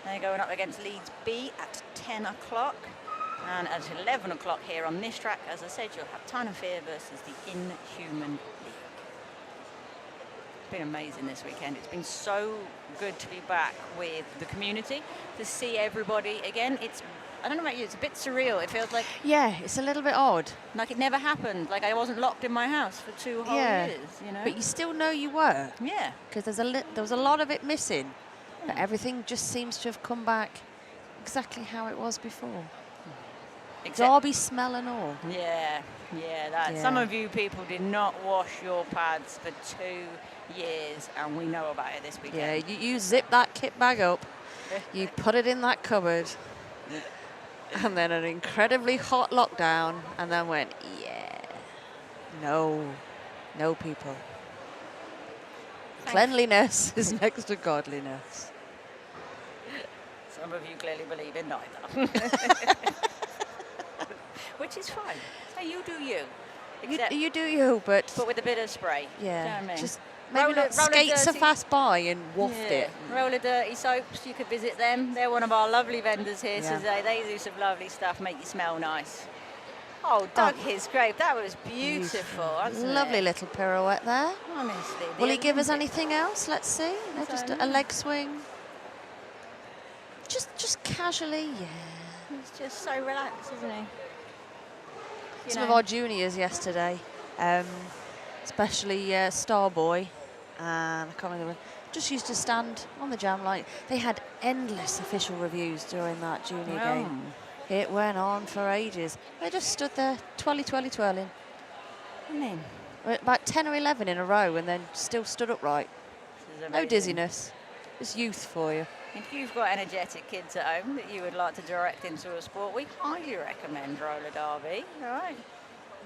They're going up against Leeds B at 10 o'clock. And at 11 o'clock here on this track, as I said, you'll have Time of Fear versus the Inhuman League. It's been amazing this weekend. It's been so good to be back with the community, to see everybody again. I don't know about you, it's a bit surreal. It feels like... Yeah, it's a little bit odd. Like it never happened. Like I wasn't locked in my house for 2 whole years, you know? But you still know you were. Yeah. Because there was a lot of it missing. But everything just seems to have come back exactly how it was before. Derby smell and all. Yeah. Some of you people did not wash your pads for 2 years, and we know about it this weekend. Yeah, you zip that kit bag up, you put it in that cupboard, and then an incredibly hot lockdown, and then went, no people. Cleanliness is next to godliness. Some of you clearly believe in neither. Which is fine. So you do you. You do you, but with a bit of spray. Yeah. Do you know what I mean? Just maybe not skate so fast by and waft it. Roller Dirty Soaps, you could visit them. They're one of our lovely vendors here today. They do some lovely stuff, make you smell nice. Oh, Doug his grape. That was beautiful. Lovely little pirouette there. Honestly. Will he give us anything else? Let's see. No, just a leg swing. Just casually, He's just so relaxed, isn't he? Some of our juniors yesterday, especially Starboy, and I can't remember, just used to stand on the jam line. They had endless official reviews during that junior game. It went on for ages. They just stood there, twirling. About 10 or 11 in a row, and then still stood upright. No dizziness, just youth for you. If you've got energetic kids at home that you would like to direct into a sport, we highly recommend Roller Derby. All right.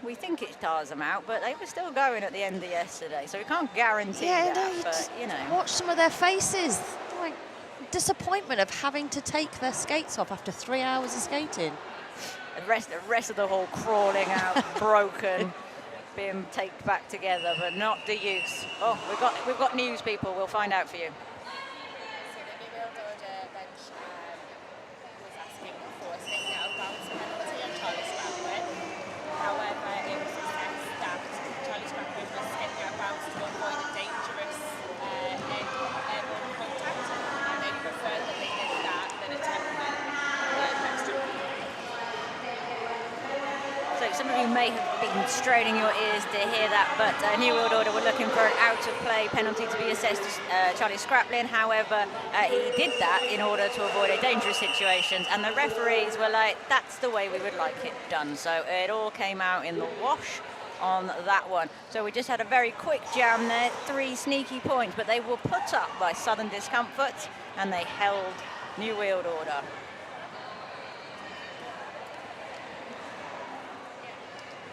We think it tires them out, but they were still going at the end of yesterday, so we can't guarantee that. But you know, watch some of their faces, like disappointment of having to take their skates off after 3 hours of skating. The rest of the hall crawling out, broken. being taped back together, but not the youth. Oh, we've got news, people. We'll find out for you. So the New World Order bench was asking for a staying out of bounds penalty on Charlie Scraplin. However, it was assessed that Charlie Scraplin was stepping out of bounds to avoid a dangerous airborne contact, and they preferred that they did that than attempt the extra. So some of you may have been straining your ears to hear that, but New World Order were looking for an out-of-play penalty to be assessed to Charlie Scraplin. However, he did that in order to avoid a dangerous situation, and the referees were like, that's the way we would like it done. So it all came out in the wash on that one. So we just had a very quick jam there, 3 sneaky points, but they were put up by Southern Discomfort, and they held New World Order.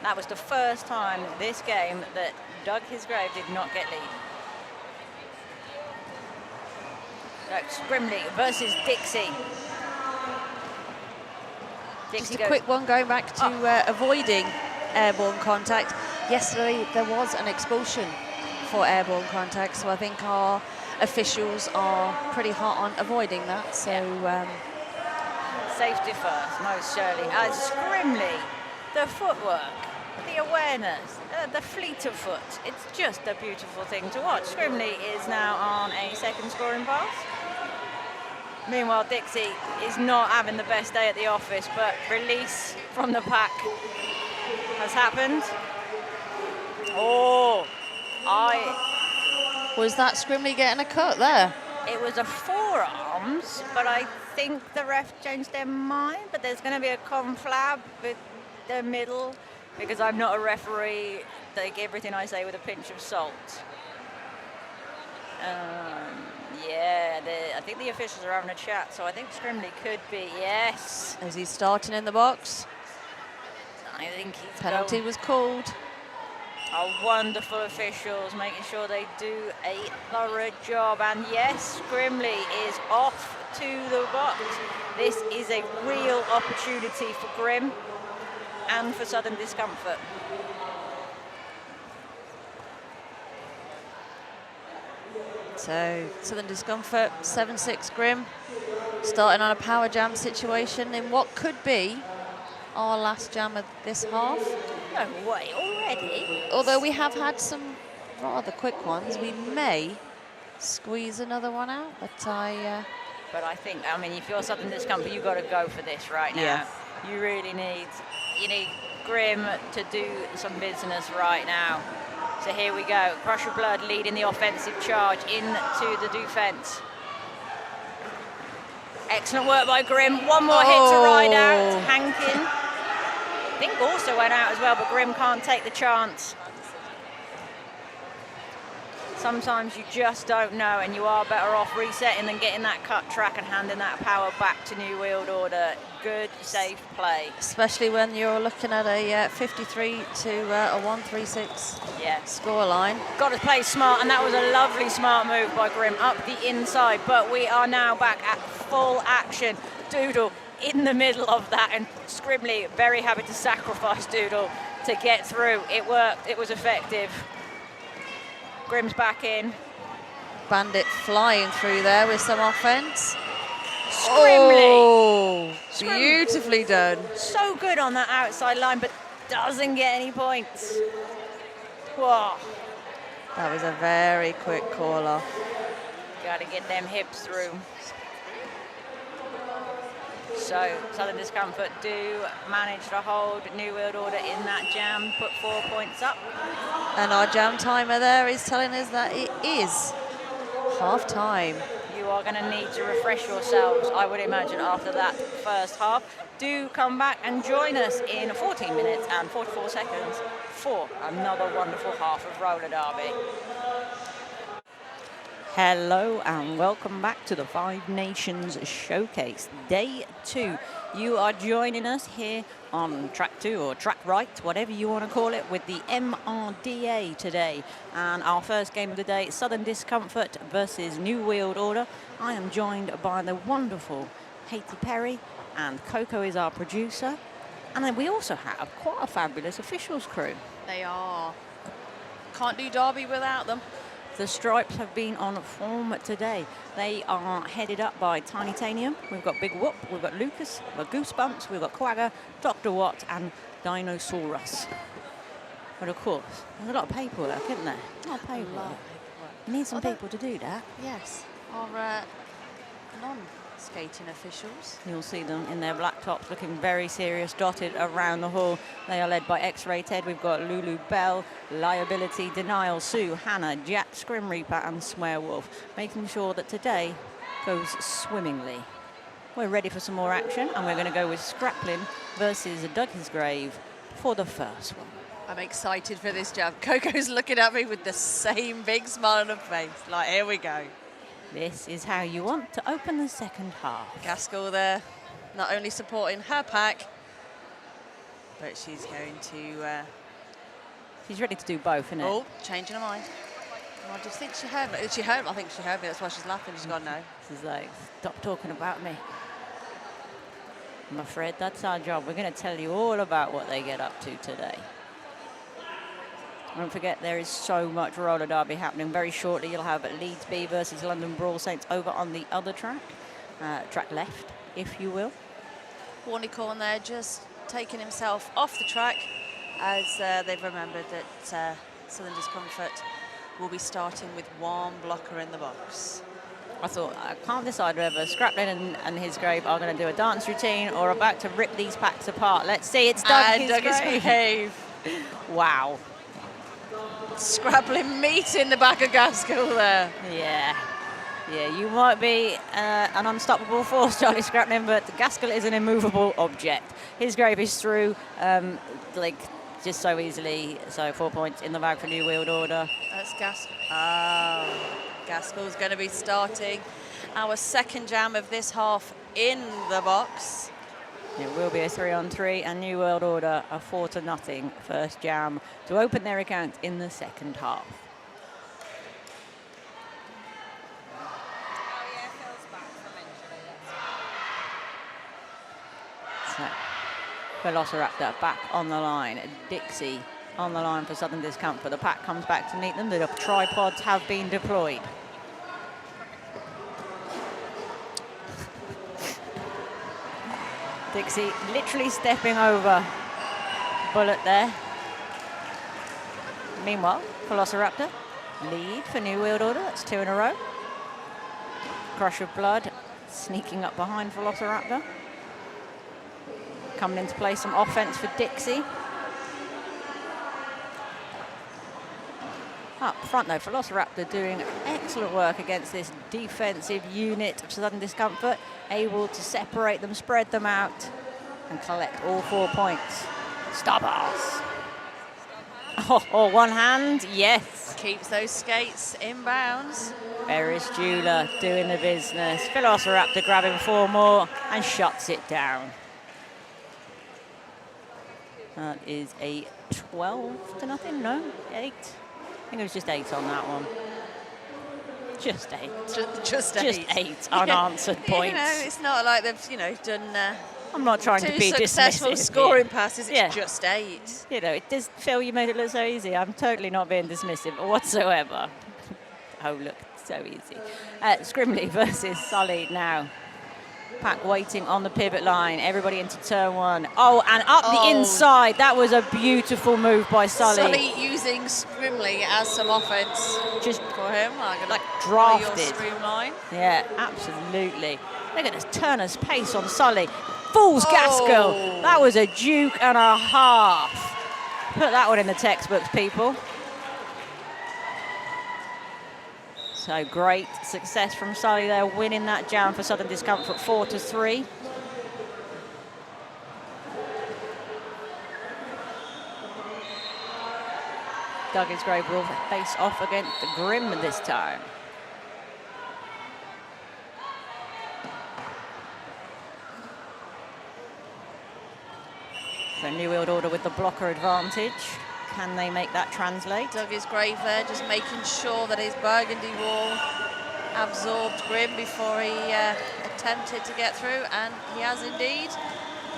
That was the first time this game that Doug Hisgrave did not get lead. So, Scrimley versus Dixie. Just a quick one going back to avoiding airborne contact. Yesterday there was an expulsion for airborne contact, so I think our officials are pretty hot on avoiding that. So safety first, most surely. As Scrimley, the footwork, the awareness, the fleet of foot. It's just a beautiful thing to watch. Scrimley is now on a second scoring pass. Meanwhile, Dixie is not having the best day at the office, but release from the pack has happened. Oh, was that Scrimley getting a cut there? It was a forearms, but I think the ref changed their mind, but there's going to be a conflab with the middle, because I'm not a referee. Take everything I say with a pinch of salt. Yeah, I think the officials are having a chat, so I think Scrimley could be, yes. Is he starting in the box? I think he's penalty was called. Our wonderful officials making sure they do a thorough job, and yes, Scrimley is off to the box. This is a real opportunity for Grim and for Southern Discomfort. So Southern Discomfort, 7-6 Grim, starting on a power jam situation in what could be our last jam of this half. No way, already? Although we have had some rather quick ones, we may squeeze another one out, but But I think, I mean, if you're Southern Discomfort, you've got to go for this right now. Yeah. You really need Grim to do some business right now. So here we go. Crush of Blood leading the offensive charge into the defense. Excellent work by Grim. One more hit to ride out. Hankin, I think, also went out as well, but Grim can't take the chance. Sometimes you just don't know, and you are better off resetting than getting that cut track and handing that power back to New World Order. Good, safe play. Especially when you're looking at a 53 to a 136 scoreline. Got to play smart, and that was a lovely smart move by Grim up the inside. But we are now back at full action. Doodle in the middle of that, and Scrimley very happy to sacrifice Doodle to get through. It worked. It was effective. Grim's back in. Bandit flying through there with some offense. Scrimley. Beautifully done. So good on that outside line, but doesn't get any points. Whoa. That was a very quick call off. Got to get them hips through. So Southern Discomfort do manage to hold New World Order in that jam, put 4 points up. And our jam timer there is telling us that it is half time. You are going to need to refresh yourselves, I would imagine, after that first half. Do come back and join us in 14 minutes and 44 seconds for another wonderful half of roller derby. Hello and welcome back to the Five Nations Showcase, Day 2. You are joining us here on track 2 or track right, whatever you want to call it, with the MRDA today. And our first game of the day, Southern Discomfort versus New World Order. I am joined by the wonderful Haiti Perry, and Coco is our producer. And then we also have quite a fabulous officials crew. They are. Can't do Derby without them. The Stripes have been on form today. They are headed up by Tiny Tanium. We've got Big Whoop, we've got Lucas, we've got Goosebumps, we've got Quagga, Dr. Watt, and Dinosaurus. But of course, there's a lot of paperwork, isn't there? A lot of paperwork. You need some people to do that. Yes. Our non-skating officials. You'll see them in their black tops looking very serious, dotted around the hall. They are led by X-Ray Ted. We've got Lulu Bell, Liability, Denial, Sue, Hannah, Jack, Scrim Reaper and Swearwolf, making sure that today goes swimmingly. We're ready for some more action, and we're going to go with Scraplin versus Douglas Grave for the first one. I'm excited for this jump. Coco's looking at me with the same big smile on her face. Like, here we go. This is how you want to open the second half. Gaskell there, not only supporting her pack, but she's going to... she's ready to do both, isn't it? Oh, changing her mind. I just think she heard me. I think she heard me. That's why she's laughing. She's gone, no. This is like, stop talking about me. I'm afraid that's our job. We're going to tell you all about what they get up to today. Don't forget, there is so much roller derby happening. Very shortly, you'll have Leeds B versus London Brawl Saints over on the other track. Track left, if you will. Warnicorn there just taking himself off the track as they've remembered that Southern Discomfort will be starting with one blocker in the box. I thought, I can't decide whether Scraplin and his Grave are going to do a dance routine or about to rip these packs apart. Let's see, it's Douglas Grave. Wow. Scraplin meat in the back of Gaskell there. Yeah, you might be an unstoppable force, Charlie Scraplin, but Gaskell is an immovable object. His Grave is through, like, just so easily. So 4 points in the bag for New World Order. That's Gaskell. Oh, Gaskell's going to be starting our second jam of this half in the box. It will be a 3-on-3, and New World Order a 4-0 first jam to open their account in the second half. So, Velociraptor back on the line. Dixie on the line for Southern Discomfort. The pack comes back to meet them. The tripods have been deployed. Dixie literally stepping over Bullet there. Meanwhile, Velociraptor lead for New World Order. That's 2 in a row. Crush of Blood sneaking up behind Velociraptor. Coming into play some offense for Dixie. Up front though, Velociraptor doing excellent work against this defensive unit of Southern Discomfort, able to separate them, spread them out, and collect all 4 points. Stop us! Oh, one hand, yes. Keeps those skates in bounds. Ferris Jeweler doing the business. Velociraptor grabbing 4 more and shuts it down. That is a 12-0, no, 8. I think it was just 8 on that one. Just 8. Just 8. Just 8 unanswered points. You know, it's not like they've, done I'm not trying to be successful scoring passes. It's just 8. You know, it does feel you made it look so easy. I'm totally not being dismissive whatsoever. Oh, look, so easy. Scrimley versus Sully now. Pack waiting on the pivot line. Everybody into turn 1. Oh, and up the inside. That was a beautiful move by Sully. Sully using Scrimley as some offense just for him. Like drafted. Streamline. Yeah, absolutely. Look at this turner's pace on Sully. Fools Gaskell. That was a duke and a half. Put that one in the textbooks, people. So great success from Sully there, winning that jam for Southern Discomfort 4-3. Douglas Grave will face off against Grim this time. So New World Order with the blocker advantage. Can they make that translate? Douglas Grave there, just making sure that his burgundy wall absorbed Grim before he attempted to get through, and he has indeed.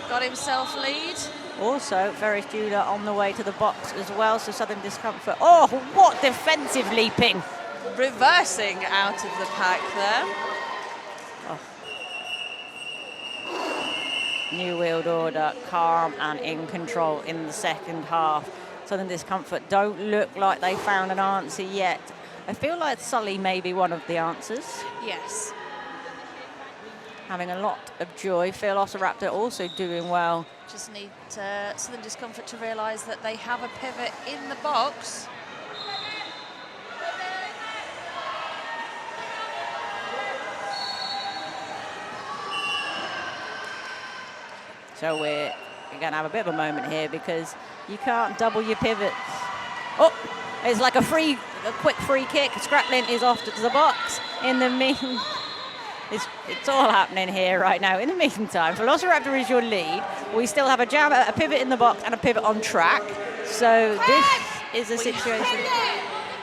got himself lead. Also, Ferris Judah on the way to the box as well, so Southern Discomfort. Oh, what defensive leaping! Reversing out of the pack there. Oh. New World Order, calm and in control in the second half. Southern Discomfort don't look like they found an answer yet. I feel like Sully may be one of the answers. Yes. Having a lot of joy. Velociraptor also doing well. Just need Southern Discomfort to realise that they have a pivot in the box. So we're going to have a bit of a moment here because you can't double your pivots. Oh, it's like a quick free kick. Scraplin is off to the box. In the mean, it's all happening here right now. In the meantime, Velociraptor is your lead. We still have a jammer, a pivot in the box, and a pivot on track. So this is a situation.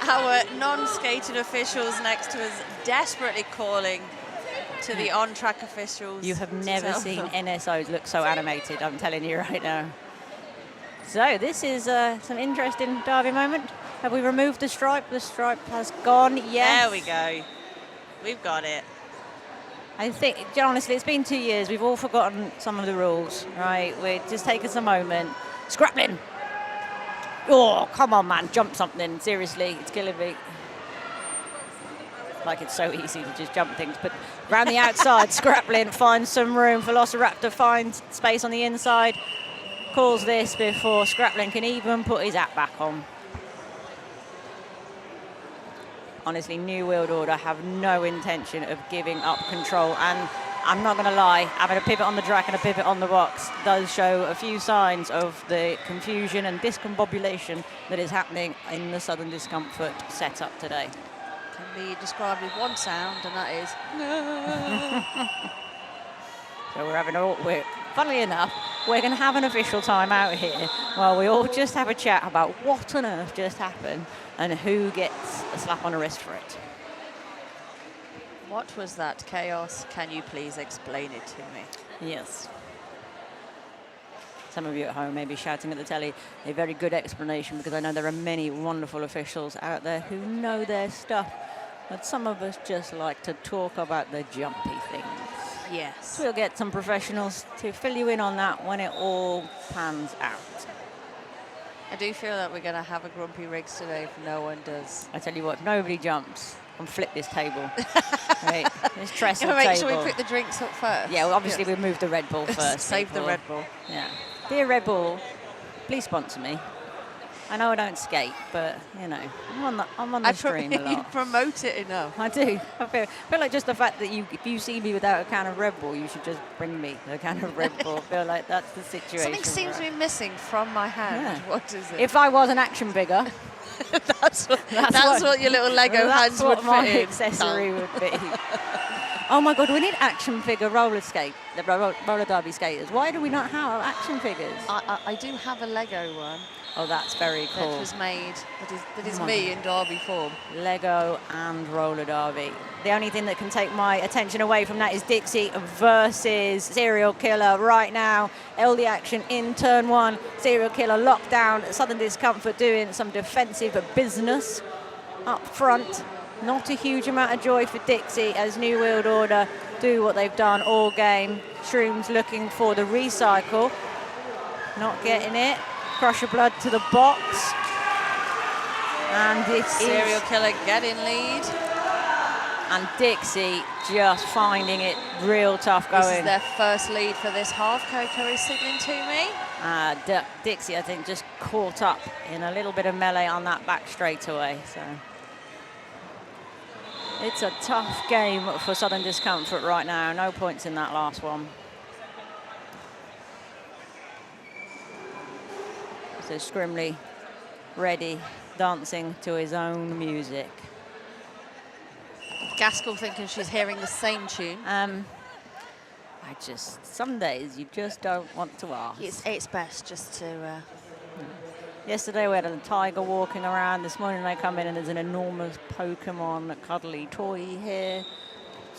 Our non-skating officials next to us desperately calling to the on-track officials. You have never seen NSOs look so animated, I'm telling you right now. So this is some interesting derby moment. Have we removed the stripe? The stripe has gone, yes. There we go. We've got it. I think, honestly, it's been 2 years. We've all forgotten some of the rules, right? We're just taking a moment. Scraplin. Oh, come on, man. Jump something. Seriously, it's killing me. Like it's so easy to just jump things. But around the outside, Scraplin finds some room. Velociraptor finds space on the inside. Calls this before Scraplin can even put his app back on. Honestly, New World Order have no intention of giving up control. And I'm not going to lie, having a pivot on the track and a pivot on the box does show a few signs of the confusion and discombobulation that is happening in the Southern Discomfort setup today. Can be described with one sound, and that is So we're having funnily enough, we're going to have an official timeout here while we all just have a chat about what on earth just happened and who gets a slap on the wrist for it. What was that chaos? Can you please explain it to me? Yes. Some of you at home may be shouting at the telly a very good explanation, because I know there are many wonderful officials out there who know their stuff, but some of us just like to talk about the jumpy things. Yes. So we'll get some professionals to fill you in on that when it all pans out. I do feel that we're going to have a grumpy Riggs today if no one does. I tell you what, if nobody jumps, I'll flip this table. Right, this trestle Can we make table. sure we pick the drinks up first? Yeah, well, obviously we'll move the Red Bull first. Save people. the Red Bull. Yeah. Dear Red Bull, please sponsor me. I know I don't skate, but, you know, I'm on the stream a lot. You promote it enough. I do. I feel like just the fact that if you see me without a can of Red Bull, you should just bring me a can of Red Bull. I feel like that's the situation. Something seems to be missing from my hand. Yeah. What is it? If I was an action figure, that's what your little Lego hands would fit in. That's what my accessory would be. Oh my God, we need action figure roller derby skaters. Why do we not have action figures? I do have a Lego one. Oh, that's very cool. That was made, that is me in derby form. Lego and roller derby. The only thing that can take my attention away from that is Dixie versus Serial Killer right now. LD action in turn one. Serial Killer locked down. Southern Discomfort doing some defensive business up front. Not a huge amount of joy for Dixie as New World Order do what they've done all game. Shrooms looking for the recycle. Not getting it. Crusher Blood to the box. And it Serial Killer getting lead. And Dixie just finding it real tough going. This is their first lead for this half. Coco is signalling to me. Dixie, I think, just caught up in a little bit of melee on that back straightaway. So it's a tough game for Southern Discomfort right now. No points in that last one. So Scrimley ready, dancing to his own music. Gaskell thinking she's hearing the same tune. Some days you just don't want to ask. It's best just to... Yesterday we had a tiger walking around. This morning I come in and there's an enormous Pokemon cuddly toy here.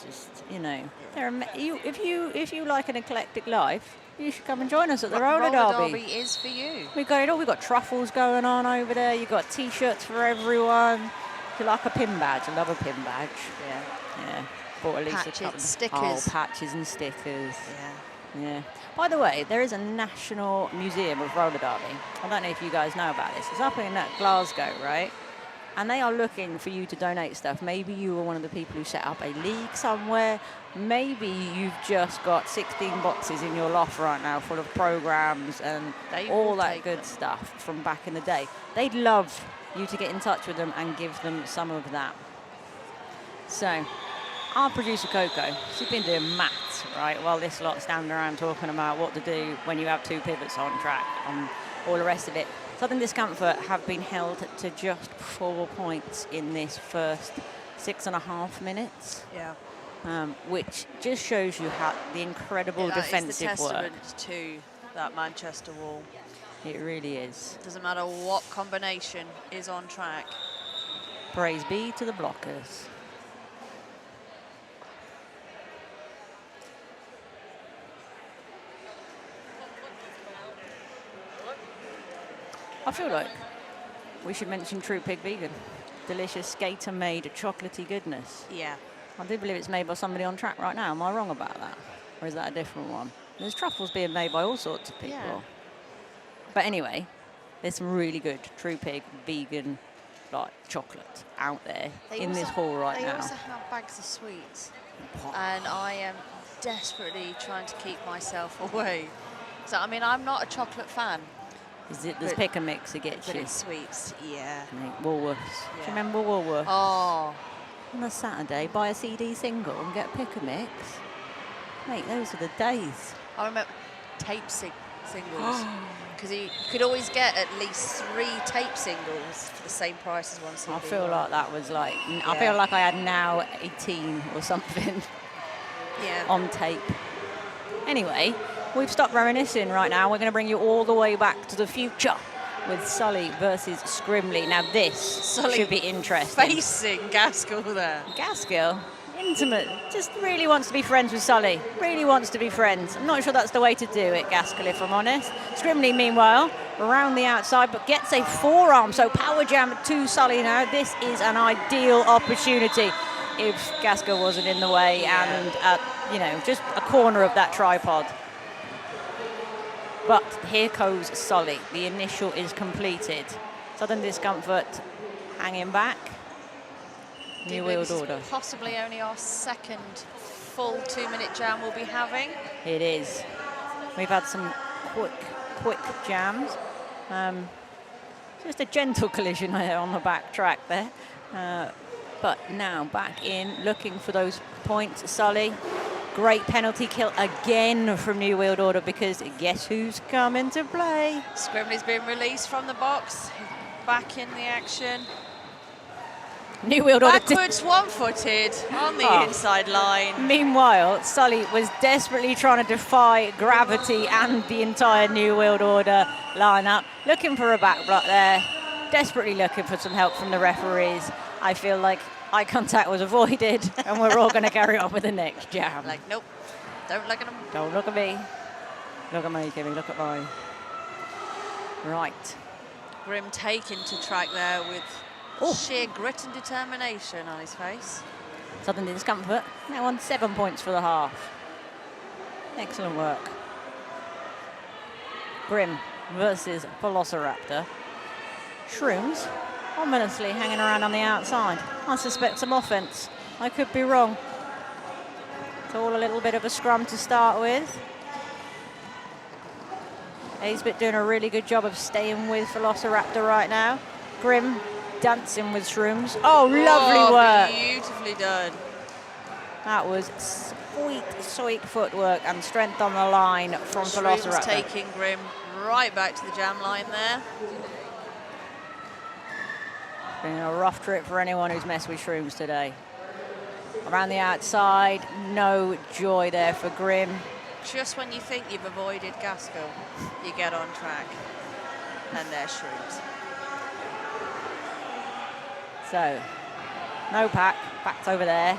Just, you know, if you like an eclectic life, you should come and join us at the roller derby. Is for you. We've got it all. We've got truffles going on over there. You've got T-shirts for everyone. If you like a pin badge, I love a pin badge. Yeah. Bought at least Patches, a couple. stickers. Oh, patches and stickers. Yeah. By the way, there is a National Museum of Roller Derby. I don't know if you guys know about this. It's up in Glasgow, right? And they are looking for you to donate stuff. Maybe you were one of the people who set up a league somewhere. Maybe you've just got 16 boxes in your loft right now full of programs and all that good stuff from back in the day. They'd love you to get in touch with them and give them some of that. So, our producer Coco, she's been doing maths, right, while this lot standing around talking about what to do when you have 2 pivots on track and all the rest of it. Southern Discomfort have been held to just 4 points in this first 6.5 minutes. Yeah. Which just shows you how the incredible defensive work. That is the testament to that Manchester wall. It really is. Doesn't matter what combination is on track. Praise be to the blockers. I feel like we should mention True Pig Vegan. Delicious skater-made chocolatey goodness. Yeah. I do believe it's made by somebody on track right now. Am I wrong about that? Or is that a different one? There's truffles being made by all sorts of people. Yeah. But anyway, there's some really good True Pig Vegan chocolate out there in this hall right now. They also have bags of sweets. And I am desperately trying to keep myself away. So, I mean, I'm not a chocolate fan. Is it this pick and mix that gets but you? It's sweets, yeah. Mate, Woolworths. Yeah. Do you remember Woolworths? Oh. On a Saturday, buy a CD single and get a pick and mix. Mate, those are the days. I remember tape singles. Because you could always get at least 3 tape singles for the same price as one CD. I feel like that was like, I feel like I had Now 18 or something on tape. Anyway, we've stopped reminiscing right now. We're going to bring you all the way back to the future with Sully versus Scrimley. Now this should be interesting. Facing Gaskell there. Gaskell, intimate, just really wants to be friends with Sully. Really wants to be friends. I'm not sure that's the way to do it, Gaskell, if I'm honest. Scrimley, meanwhile, around the outside, but gets a forearm. So power jam to Sully now. This is an ideal opportunity if Gaskell wasn't in the way and, just a corner of that tripod. But here goes Sully. The initial is completed. Southern Discomfort hanging back. New World Order. Possibly only our second full 2-minute jam we'll be having. It is. We've had some quick jams. Just a gentle collision there on the back track there. But now back in, looking for those points. Sully. Great penalty kill again from New World Order because guess who's coming to play? Scrimley's been released from the box. Back in the action. New World Order. Backwards, one-footed on the inside line. Meanwhile, Sully was desperately trying to defy gravity and the entire New World Order lineup. Looking for a back block there. Desperately looking for some help from the referees. I feel like eye contact was avoided, and we're all going to carry on with the next jam. Like, nope, don't look at him. Don't look at me. Look at me, Kimmy, look at mine. Right. Grim taken to track there with sheer grit and determination on his face. Southern Discomfort now on 7 points for the half. Excellent work. Grim versus Velociraptor. Shrooms ominously hanging around on the outside. I suspect some offense. I could be wrong. It's all a little bit of a scrum to start with. Aesbit doing a really good job of staying with Velociraptor right now. Grim dancing with Shrooms. Oh, lovely work. Beautifully done. That was sweet footwork and strength on the line from Velociraptor. Taking Grim right back to the jam line there. Been a rough trip for anyone who's messed with Shrooms today. Around the outside, no joy there for Grim. Just when you think you've avoided Gaskell, you get on track. And there's Shrooms. So, no pack, pack's over there.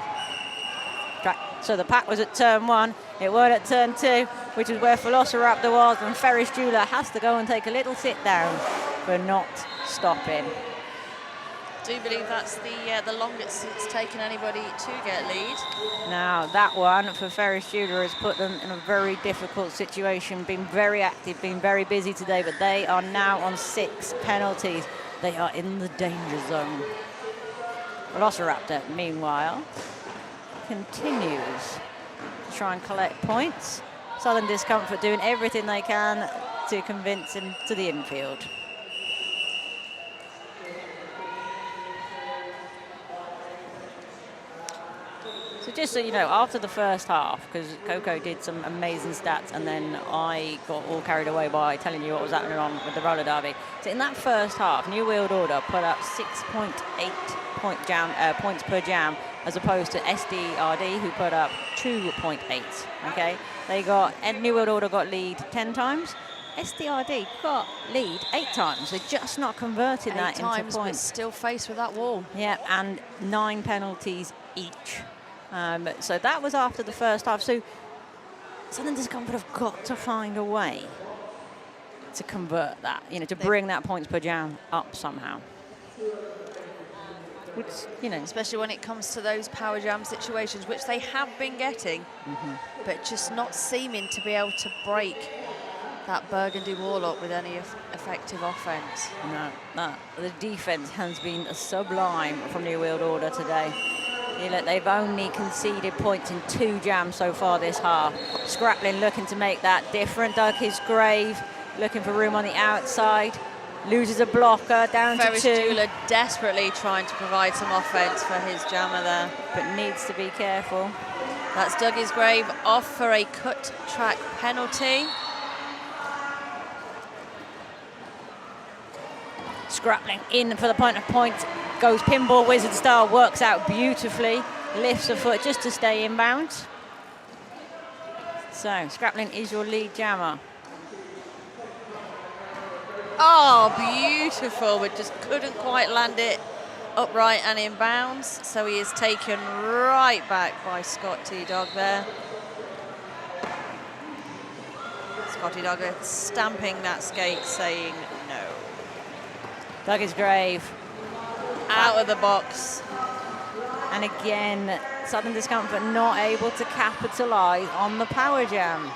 So the pack was at turn 1, it weren't at turn 2. which is where Velociraptor was, and Ferris Jeweler has to go and take a little sit down for not stopping. I do believe that's the longest it's taken anybody to get lead. Now that one for Ferris Jeweler has put them in a very difficult situation, been very active, been very busy today, but they are now on 6 penalties. They are in the danger zone. Velociraptor, meanwhile, continues to try and collect points. Southern Discomfort doing everything they can to convince him to the infield. So just so you know, after the first half, because Coco did some amazing stats and then I got all carried away by telling you what was happening on with the roller derby. So in that first half, New World Order put up 6.8 points per jam, as opposed to SDRD, who put up 2.8, okay? New World Order got lead 10 times. SDRD got lead 8 times. They're just not converting that into points. But still faced with that wall. Yeah, and 9 penalties each. So that was after the first half. So Southern Discomfort have got to find a way to convert that, to bring that points per jam up somehow. Which, especially when it comes to those power jam situations, which they have been getting, but just not seeming to be able to break that burgundy wall up with any effective offense. No, the defense has been sublime from New World Order today. They've only conceded points in 2 jams so far this half. Scraplin looking to make that different. Dug his grave, looking for room on the outside. Loses a blocker, down to 2. Ferris Jeweler desperately trying to provide some offense for his jammer there. But needs to be careful. That's dug his grave off for a cut track penalty. Scraplin in for the point of points. Goes pinball wizard style, works out beautifully. Lifts a foot just to stay inbound. So Scraplin is your lead jammer. Oh, beautiful, but just couldn't quite land it upright and in bounds. So he is taken right back by Scott T-Dog there. Scotty Dogger stamping that skate, saying no. Dug his grave. Out of the box. And again, Southern Discomfort not able to capitalise on the power jam.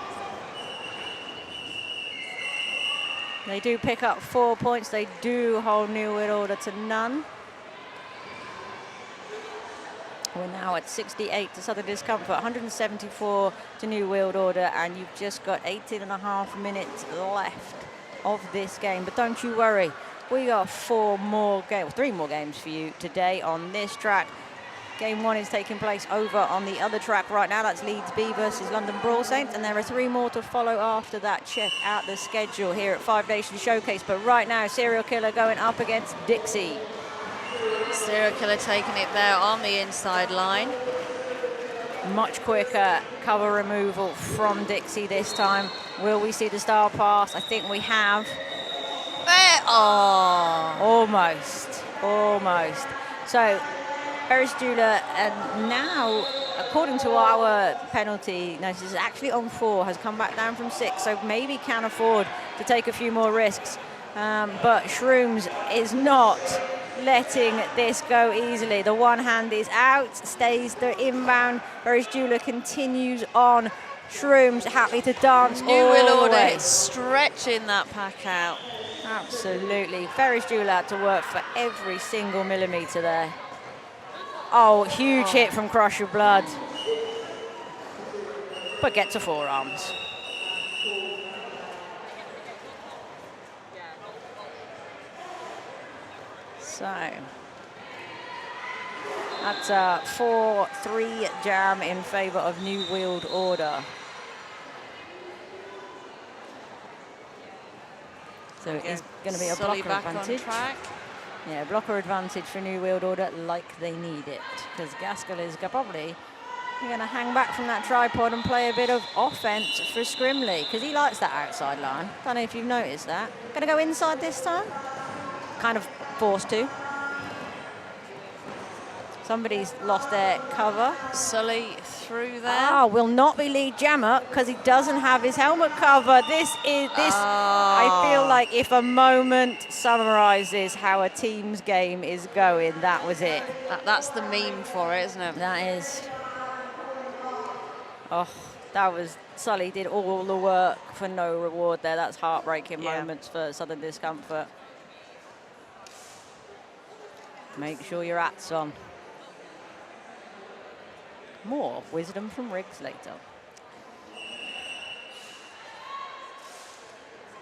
They do pick up 4 points. They do hold New World Order to none. We're now at 68 to Southern Discomfort, 174 to New World Order, and you've just got 18.5 minutes left of this game. But don't you worry, we got 3 more games for you today on this track. Game 1 is taking place over on the other track right now. That's Leeds B versus London Brawl Saints, and there are 3 more to follow after that. Check out the schedule here at 5 Nations Showcase. But right now, Serial Killer going up against Dixie. Serial Killer taking it there on the inside line. Much quicker cover removal from Dixie this time. Will we see the star pass? I think we have. Almost. So Ferris Jeweler, and now, according to our penalty notice, is actually on 4, has come back down from 6, so maybe can afford to take a few more risks. But Shrooms is not letting this go easily. The one hand is out, stays the inbound. Ferris Jeweler continues on. Shrooms happy to dance New all World the Order way. stretching that pack out. Absolutely. Ferris Jeweler had to work for every single millimetre there. Oh, huge hit from Crush of Blood. But get to forearms. So that's a 4-3 jam in favour of New World Order. So it's going to be a Sully blocker back advantage. on track. Yeah, blocker advantage for New World Order like they need it. Because Gaskell is probably going to hang back from that tripod and play a bit of offense for Scrimley. Because he likes that outside line. Don't know if you've noticed that. Going to go inside this time. Kind of forced to. Somebody's lost their cover. Sully through there. Ah, will not be lead jammer because he doesn't have his helmet cover. I feel like if a moment summarises how a team's game is going, that was it. That's the meme for it, isn't it? That is. Oh, that was, Sully did all the work for no reward there. That's heartbreaking moments for Southern Discomfort. Make sure your hat's on. More wisdom from Riggs later.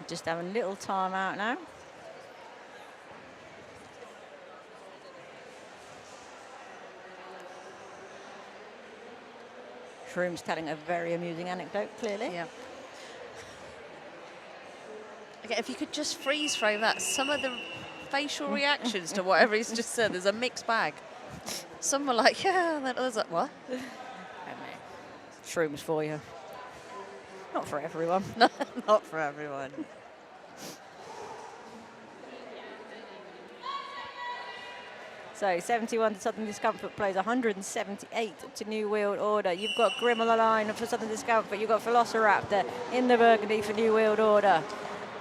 Just having a little time out now. Shroom's telling a very amusing anecdote, clearly. Yeah. Okay, if you could just freeze frame that, some of the facial reactions to whatever he's just said, there's a mixed bag. Some were like, yeah, and then others like, what? I don't know. Shrooms for you. Not for everyone. No, not for everyone. So 71 to Southern Discomfort plays 178 to New World Order. You've got Grim on the line for Southern Discomfort. You've got Velociraptor in the burgundy for New World Order.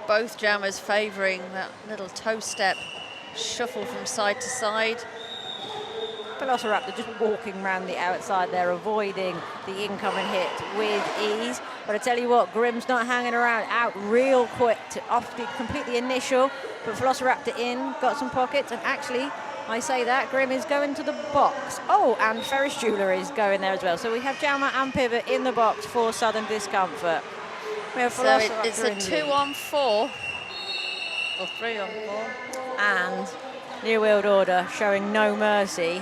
Both jammers favouring that little toe step shuffle from side to side. Velociraptor just walking around the outside there, avoiding the incoming hit with ease. But I tell you what, Grim's not hanging around, out real quick to complete the initial. But Velociraptor in, got some pockets, and actually, I say that, Grim is going to the box. Oh, and Ferris Jeweler is going there as well. So we have Jammer and Pivot in the box for Southern Discomfort. We have So it's a 2-on-4, or 3-on-4. And New World Order showing no mercy,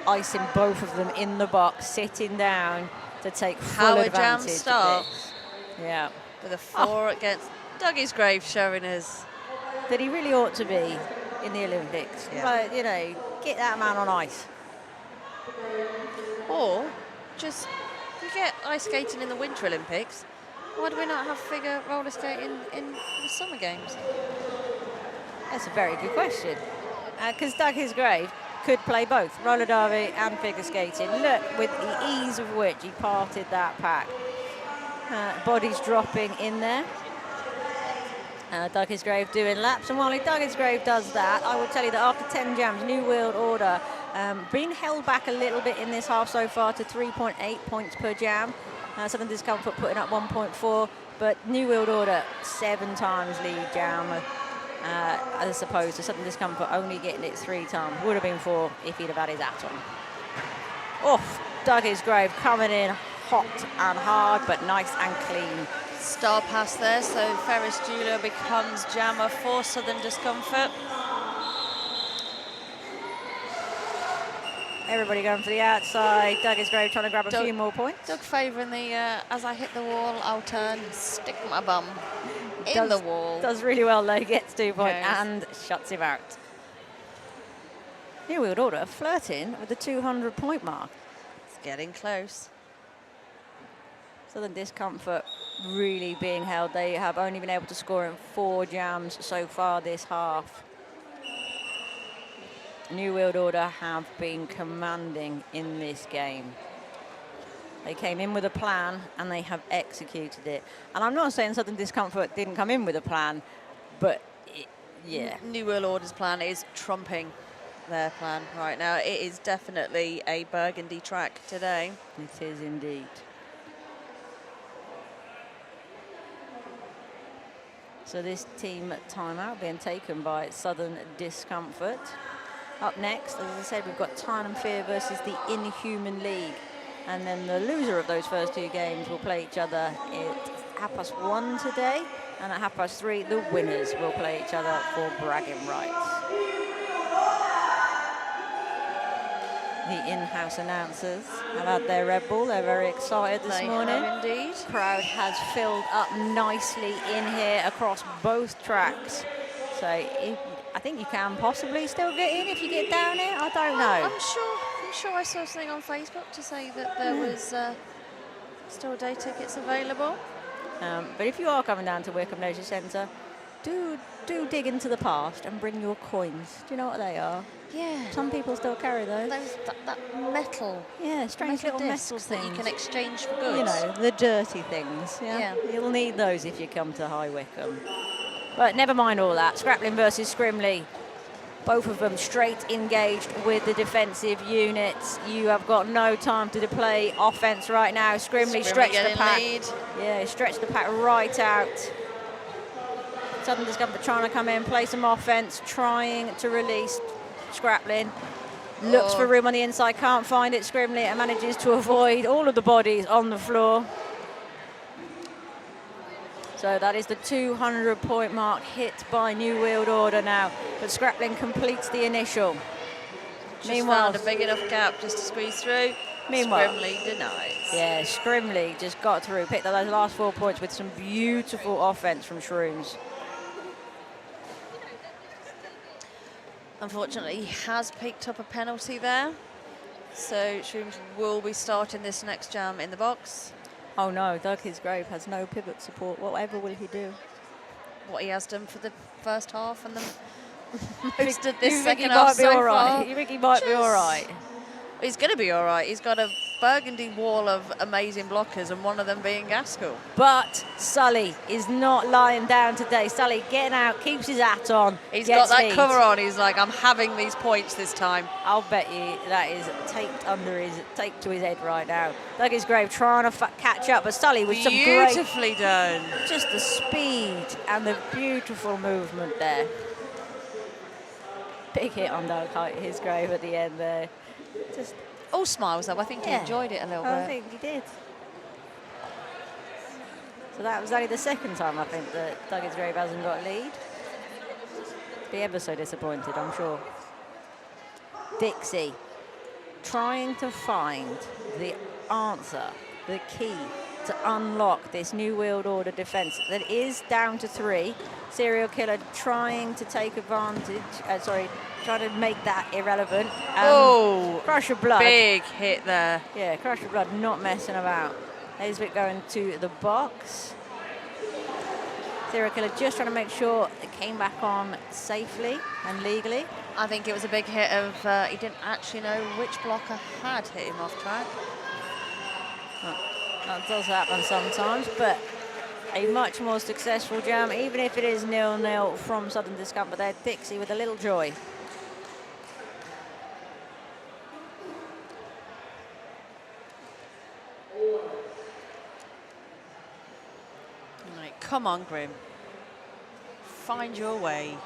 icing both of them in the box, sitting down to take full advantage. Jam start. Yeah. With a 4 against Dougie's Grave showing us that he really ought to be in the Olympics. Yeah. Like, you know, get that man on ice. Or just, if you get ice skating in the Winter Olympics, why do we not have figure roller skating in the Summer Games? That's a very good question. Because Dougie's Grave could play both roller derby and figure skating. Look, with the ease of which he parted that pack. Bodies dropping in there. Dougie's Grave doing laps, and while Dougie's Grave does that, I will tell you that after 10 jams, New World Order being held back a little bit in this half so far to 3.8 points per jam. Southern Discomfort putting up 1.4, but New World Order 7 times lead jam, as opposed to Southern Discomfort only getting it 3 times. Would have been 4 if he'd have had his hat on. Oof, Dougie's Grave coming in hot and hard, but nice and clean. Star pass there, so Ferris Jeweler becomes jammer for Southern Discomfort. Everybody going for the outside. Dougie's Grave trying to grab a few more points. Doug favouring the, as I hit the wall, I'll turn, stick my bum in the wall. Does really well though, gets 2 points and shuts him out. New World Order flirting with the 200-point mark. It's getting close. Southern Discomfort really being held. They have only been able to score in 4 jams so far this half. New World Order have been commanding in this game. They came in with a plan and they have executed it. And I'm not saying Southern Discomfort didn't come in with a plan, but yeah. New World Order's plan is trumping their plan right now. It is definitely a burgundy track today. It is indeed. So this team timeout being taken by Southern Discomfort. Up next, as I said, we've got Time and Fear versus the Inhuman League. And then the loser of those first 2 games will play each other at 1:30 today. And at 3:30, the winners will play each other for bragging rights. The in-house announcers have had their Red Bull. They're very excited this morning. Have indeed. Crowd has filled up nicely in here across both tracks. So I think you can possibly still get in if you get down here. I don't know. I'm sure I saw something on Facebook to say that there was still day tickets available. But if you are coming down to Wickham Leisure Centre, do dig into the past and bring your coins. Do you know what they are? Yeah. Some people still carry those. That metal. Yeah, strange Metal little discs metal that things. you can exchange for goods. You know, the dirty things. Yeah? You'll need those if you come to High Wycombe. But never mind all that. Scrappling versus Scrimley. Both of them straight engaged with the defensive units. You have got no time to play offense right now. Scrimley stretched the pack. Lead. Yeah, stretched the pack right out. Southern Discomfort trying to come in, play some offense, trying to release Scrappling. Looks for room on the inside, can't find it. Scrimley and manages to avoid all of the bodies on the floor. So that is the 200-point mark hit by New World Order now. But Scrappling completes the initial. Meanwhile, found a big enough gap just to squeeze through. Meanwhile, Scrimley denies. Yeah, Scrimley just got through, picked up those last 4 points with some beautiful offense from Shrooms. Unfortunately, he has picked up a penalty there. So Shrooms will be starting this next jam in the box. Oh no, Doug Hisgrave has no pivot support. Whatever will he do? What he has done for the first half and then most of You this think he second half might be so all right? far. You think he might be all right? He's going to be all right. He's got a burgundy wall of amazing blockers, and one of them being Gaskell. But Sully is not lying down today. Sully getting out, keeps his hat on. He's got that lead. cover on. He's like, I'm having these points this time. I'll bet you that is taped to his head right now. Doug Hisgrave trying to catch up, but Sully with some great, beautifully done. Just the speed and the beautiful movement there. Big hit on Doug Hisgrave at the end there. Just all smiles though. I think he enjoyed it a little bit. I think he did. So that was only the second time I think that Doug Hisgrave hasn't got a lead. Be ever so disappointed, I'm sure. Dixie trying to find the answer, the key to unlock this New World Order defense that is down to 3. Serial killer trying to take advantage, trying to make that irrelevant. Crush of Blood. Big hit there. Yeah, Crush of Blood not messing about. Hazelwick going to the box. Serial killer just trying to make sure it came back on safely and legally. I think it was a big hit of, he didn't actually know which blocker had hit him off track. That does happen sometimes, but a much more successful jam, even if it is 0-0 from Southern Discomfort there. Dixie with a little joy. Right, come on, Grim. Find your way.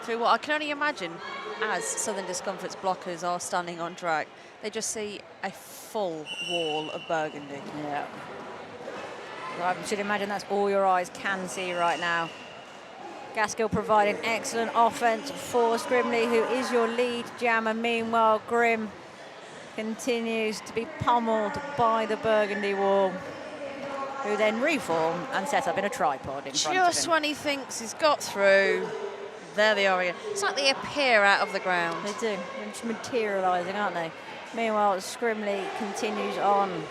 Through what I can only imagine as Southern Discomfort's blockers are standing on track, they just see a full wall of burgundy. Yeah. I should imagine that's all your eyes can see right now. Gaskell providing excellent offense for Scrimley, who is your lead jammer. Meanwhile, Grim continues to be pummeled by the burgundy wall, who then reform and set up in a tripod in front of him. Just when he thinks he's got through, there they are again. It's like they appear out of the ground. They do. They're just materialising, aren't they? Meanwhile, Scrimley continues on.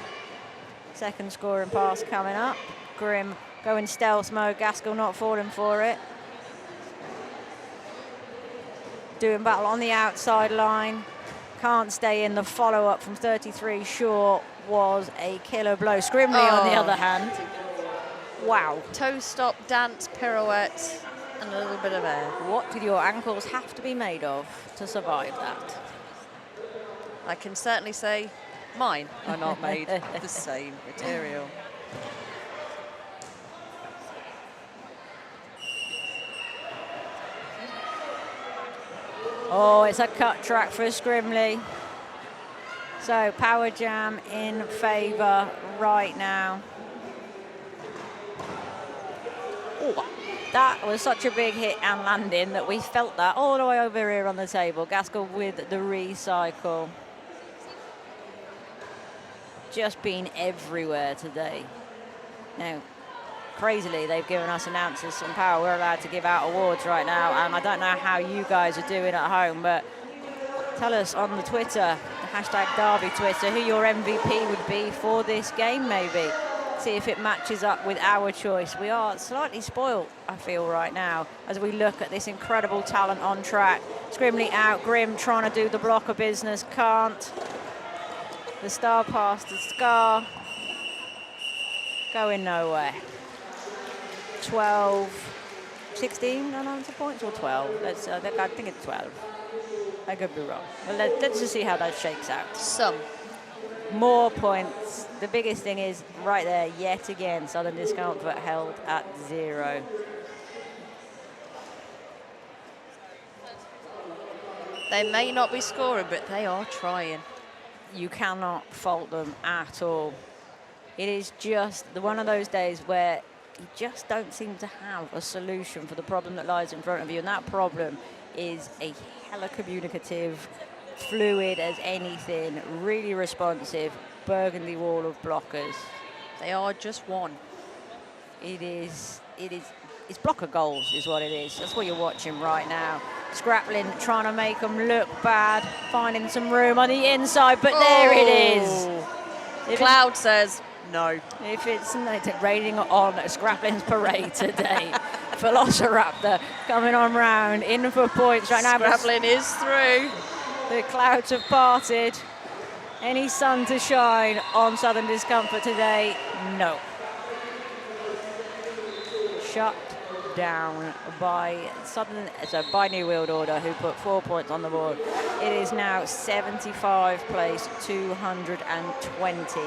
Second scoring pass coming up. Grim going stealth mode. Gaskell not falling for it. Doing battle on the outside line. Can't stay in. The follow-up from 33 short was a killer blow. Scrimley, on the other hand, wow. Toe stop, dance, pirouette, and a little bit of air. What did your ankles have to be made of to survive that? I can certainly say mine are not made of the same material. Oh, it's a cut track for Scrimley. So power jam in favour right now. Oh, that was such a big hit and landing that we felt that all the way over here on the table. Gaskell with the recycle. Just been everywhere today. Now, crazily, they've given us announcers some power. We're allowed to give out awards right now, and I don't know how you guys are doing at home, but tell us on the Twitter, the hashtag Derby Twitter, who your MVP would be for this game, maybe. see if it matches up with our choice. We are slightly spoilt, I feel, right now, as we look at this incredible talent on track. Scrimley out, Grim trying to do the blocker business, can't. The star pass to Scar, going nowhere. 12, 16 unanswered points, or 12? I think it's 12. I could be wrong. Well, let's just see how that shakes out. Some. More points. The biggest thing is right there, yet again, Southern Discomfort held at 0. They may not be scoring, but they are trying. You cannot fault them at all. It is just one of those days where you just don't seem to have a solution for the problem that lies in front of you, and that problem is a hella communicative, fluid as anything, really responsive, burgundy wall of blockers. They are just one. It's blocker goals is what it is. That's what you're watching right now. Scrappling trying to make them look bad, finding some room on the inside, but there it is. Cloud says no. If it's raining on Scrappling's parade today. Velociraptor coming on round, in for points right now. Scrappling is through. The clouds have parted. Any sun to shine on Southern Discomfort today? No. Shut down by by New World Order, who put 4 points on the board. It is now 75 place, 220.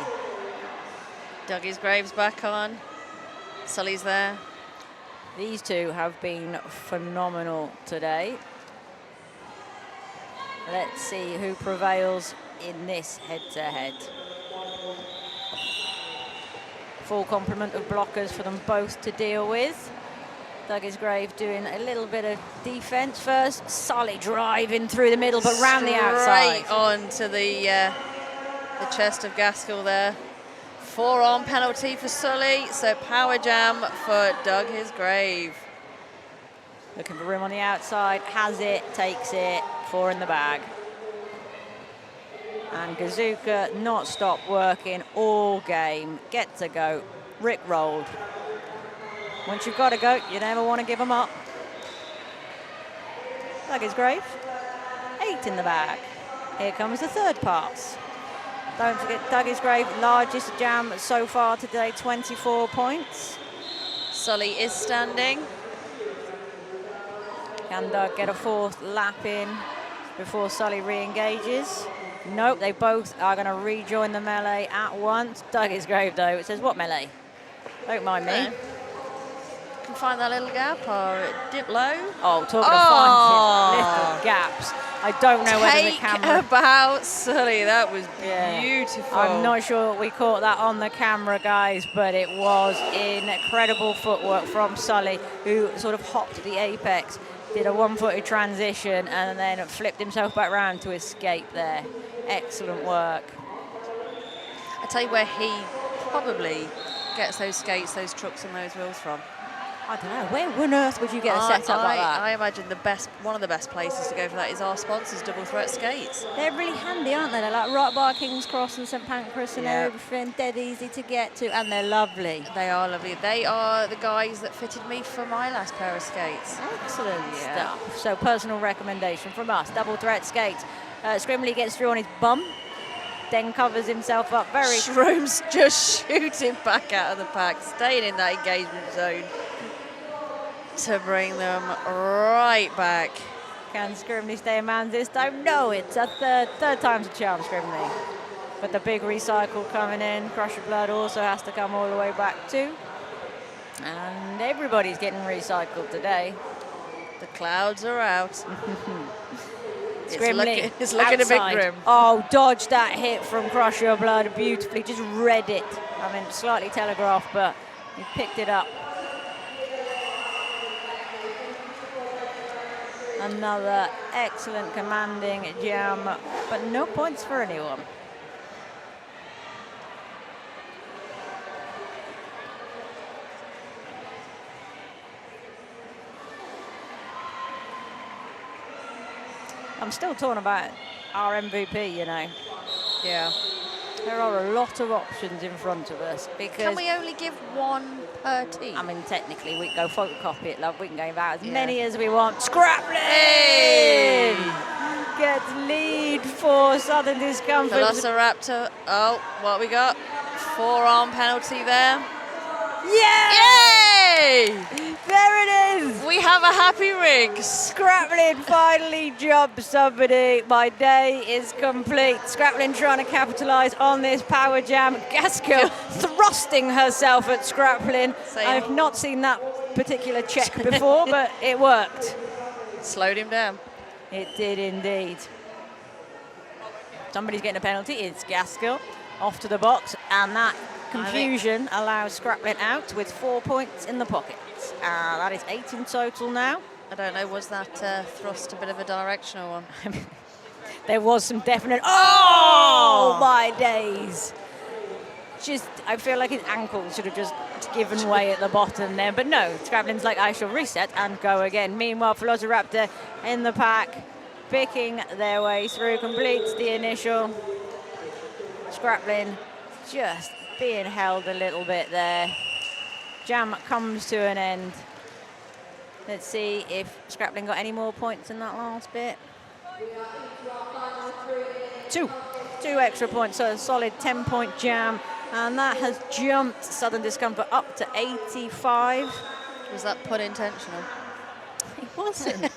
Dougie's Graves back on. Sully's there. These two have been phenomenal today. Let's see who prevails in this head-to-head. Full complement of blockers for them both to deal with. Dougie's Grave doing a little bit of defense first. Sully driving through the middle, but round the outside. Right on to the chest of Gaskell there. Forearm penalty for Sully, so power jam for Dougie's Grave. Looking for room on the outside, has it, takes it, 4 in the bag. And Gazuka not stopped working all game, get to go, Rick rolled. Once you've got to go, you never want to give them up. Dougie's Grave, 8 in the bag. Here comes the third pass. Don't forget Dougie's Grave, largest jam so far today, 24 points. Sully is standing. Can Doug get a fourth lap in before Sully re-engages? Nope, they both are going to rejoin the melee at once. Dougie's Grave, though, it says, what melee? Don't mind me. Yeah. Can find that little gap or dip low. Oh, talking of finding little gaps. I don't know whether the camera... about Sully, that was beautiful. I'm not sure we caught that on the camera, guys, but it was incredible footwork from Sully, who sort of hopped the apex, did a one-footed transition, and then flipped himself back round to escape there. Excellent work. I tell you where he probably gets those skates, those trucks and those wheels from. I don't know. Where on earth would you get a setup like that? I imagine one of the best places to go for that is our sponsors, Double Threat Skates. They're really handy, aren't they? They're like right by King's Cross and St Pancras and everything. Dead easy to get to, and they're lovely. They are lovely. They are the guys that fitted me for my last pair of skates. Excellent stuff. So personal recommendation from us, Double Threat Skates. Scrimley gets through on his bum, then covers himself up very... Shroom's just shooting back out of the pack, staying in that engagement zone to bring them right back. Can Scrimley stay in man this time? No, it's a third time's a charm, Scrimley. But the big recycle coming in. Crush of Blood also has to come all the way back too. And everybody's getting recycled today. The clouds are out. Scrimley, it's looking a bit grim. Oh, dodged that hit from Crush Your Blood beautifully. Just read it. I mean, slightly telegraphed, but he picked it up. Another excellent commanding jam, but no points for anyone. I'm still talking about our MVP, you know. Yeah. There are a lot of options in front of us because... Can we only give one per team? I mean, technically, we can go photocopy it, love. We can go about as many as we want. Scrappling! Gets lead for Southern Discomfort. Velociraptor. Oh, what we got? Forearm penalty there. Yeah! Yay! There it is! We have a happy rig. Scrappling finally jumps somebody. My day is complete. Scrappling trying to capitalise on this power jam. Gaskell thrusting herself at Scrappling. Same. I've not seen that particular check before, but it worked. Slowed him down. It did indeed. Somebody's getting a penalty. It's Gaskell off to the box, and that confusion allows Scrappling out with 4 points in the pocket. That is 8 in total now. I don't know, was that thrust a bit of a directional one? There was some definite, oh my days. Just, I feel like his ankle should have just given way at the bottom there, but no, Scrappling's like, I shall reset and go again. Meanwhile, Velociraptor in the pack, picking their way through, completes the initial. Scrappling just being held a little bit there. Jam comes to an end. Let's see if Scrappling got any more points in that last bit. Two extra points, so a solid 10-point jam. And that has jumped Southern Discomfort up to 85. Was that pun intentional? It wasn't.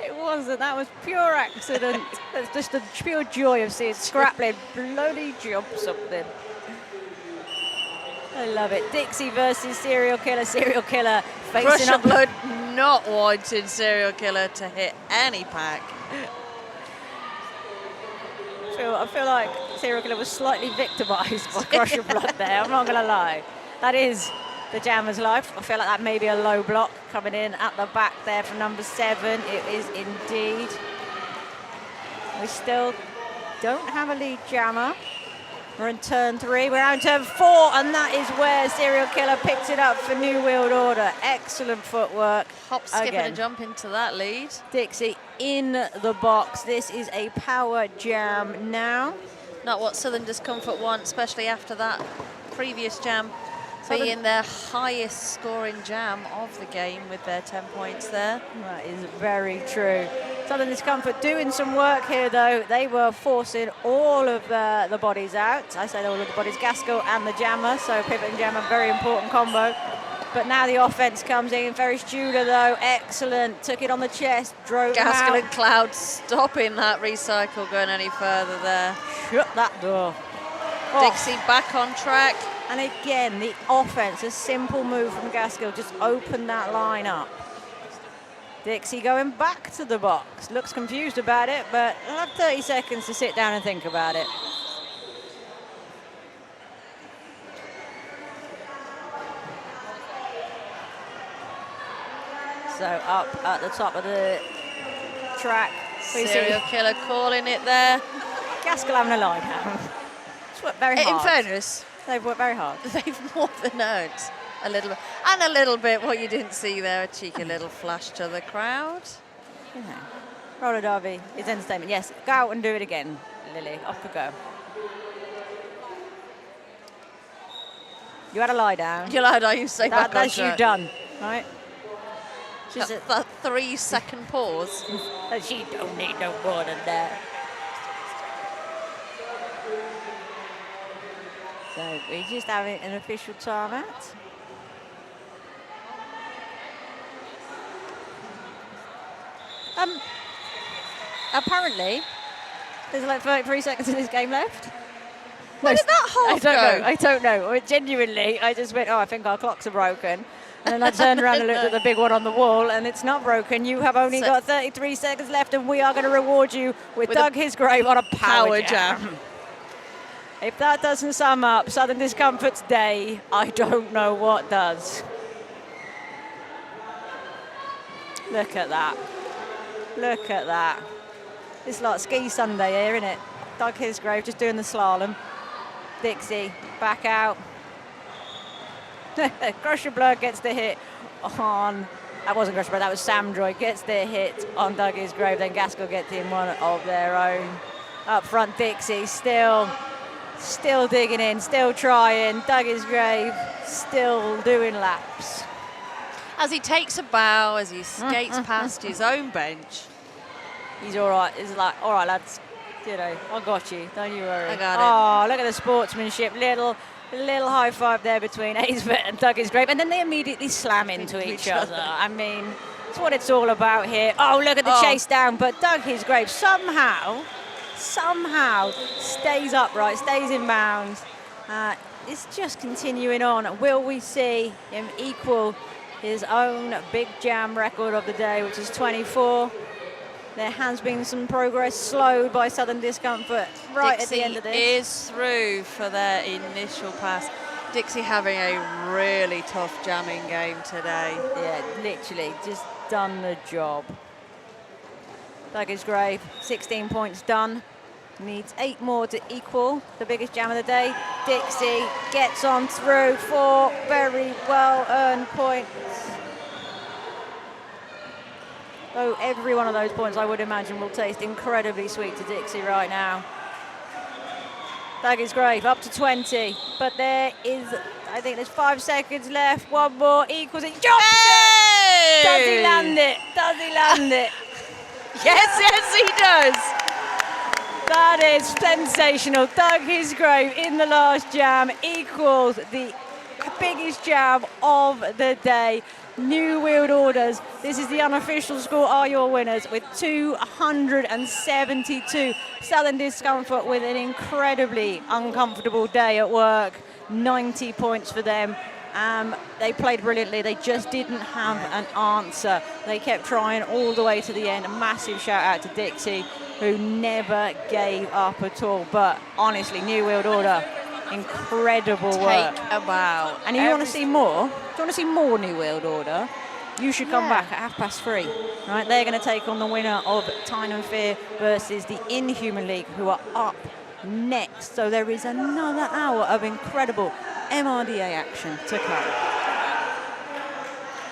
It wasn't. That was pure accident. It's just the pure joy of seeing Scrappling bloody jump something. I love it. Dixie versus Serial Killer. Serial Killer facing up. Blood not wanting Serial Killer to hit any pack. I feel like Serial Killer was slightly victimised by Crush of Blood there. I'm not going to lie. That is the Jammer's life. I feel like that may be a low block coming in at the back there from number 7. It is indeed. We still don't have a lead Jammer. We're in turn 3, we're out in turn 4, and that is where Serial Killer picks it up for New World Order. Excellent footwork. Hop, skip, again. and a jump into that lead. Dixie in the box. This is a power jam now. Not what Southern Discomfort want, especially after that previous jam being their highest scoring jam of the game with their 10 points there. That is very true. Southern Discomfort doing some work here, though. They were forcing all of the bodies out. I say all of the bodies, Gaskell and the Jammer, so Pivot and Jammer, very important combo. But now the offense comes in. Ferris Tudor, though, excellent. Took it on the chest, drove Gaskell out. and Cloud stopping that recycle going any further there. Shut that door. Dixie back on track. And again, the offense, a simple move from Gaskell, just opened that line up. Dixie going back to the box. Looks confused about it, but I'll have 30 seconds to sit down and think about it. So up at the top of the track. Serial Killer calling it there. Gaskell having a lie down. It's worked very hard. In fairness, they've worked very hard. They've more than earned a little bit. And a little bit, what you didn't see there, a cheeky little flash to the crowd. Yeah. Roller derby is entertainment. Yes, go out and do it again, Lily. Off we go. You had a lie down. You lied down, you say back on that's track. you done, right? That 3-second pause. She don't need no more than that. So we're just having an official timeout. Apparently, there's like 33 seconds of this game left. Where did that half go? I don't know. Genuinely, I just went, oh, I think our clocks are broken. And then I turned around and looked at the big one on the wall, and it's not broken. You have only got 33 seconds left, and we are going to reward you with Doug Hisgrave on a power jam. If that doesn't sum up Southern Discomfort's day, I don't know what does. Look at that. Look at that. It's like ski Sunday here, isn't it? Doug Hisgrave just doing the slalom. Dixie back out. Crusher Blood gets the hit on, that wasn't Crusher Blood, that was Samdroid, gets the hit on Doug Hisgrave, then Gaskell gets in one of their own. Up front, Dixie still still digging in, still trying. Doug Isgrave still doing laps. As he takes a bow, as he skates past his own bench. He's all right. He's like, all right, lads, you know, I got you. Don't you worry. I got it. Oh, look at the sportsmanship. Little high five there between Aisbeth and Doug Isgrave. And then they immediately slam into each other. I mean, it's what it's all about here. Oh, look at the chase down. But Doug Isgrave somehow stays upright, stays in bounds. It's just continuing on. Will we see him equal his own big jam record of the day, which is 24? There has been some progress slowed by Southern Discomfort right Dixie at the end of this. is through for their initial pass. Dixie having a really tough jamming game today. Yeah, literally just done the job. Doug Isgrave, 16 points done. Needs 8 more to equal the biggest jam of the day. Dixie gets on through 4 very well-earned points. Though every one of those points, I would imagine, will taste incredibly sweet to Dixie right now. Doug Isgrave up to 20, but there is, I think there's 5 seconds left. One more equals it. Jump! Hey! Does he land it? Does he land it? Yes, he does. That is sensational. Doug Isgrave in the last jam equals the biggest jam of the day. New Wheeled Orders. This is the unofficial score, are your winners with 272. Southern Discomfort with an incredibly uncomfortable day at work. 90 points for them. They played brilliantly. They just didn't have an answer. They kept trying all the way to the end. A massive shout out to Dixie, who never gave up at all. But honestly, New Wheeled Order, incredible work. Take a bow. And if you want to see more, if you want to see more New Wheeled Order, you should come back at 3:30. Right, they're going to take on the winner of Tyne and Fear versus the Inhuman League, who are up next. So there is another hour of incredible MRDA action to come.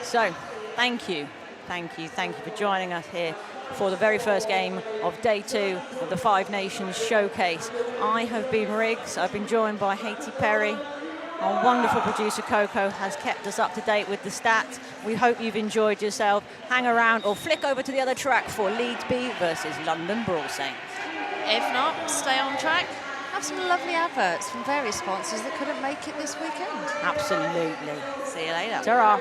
So, thank you for joining us here for the very first game of day 2 of the Five Nations Showcase. I have been Riggs. I've been joined by Haiti Perry. Our wonderful producer Coco has kept us up to date with the stats. We hope you've enjoyed yourself. Hang around or flick over to the other track for Leeds B versus London Brawl Saints. If not, stay on track. Have some lovely adverts from various sponsors that couldn't make it this weekend. Absolutely. See you later. Ta-ra.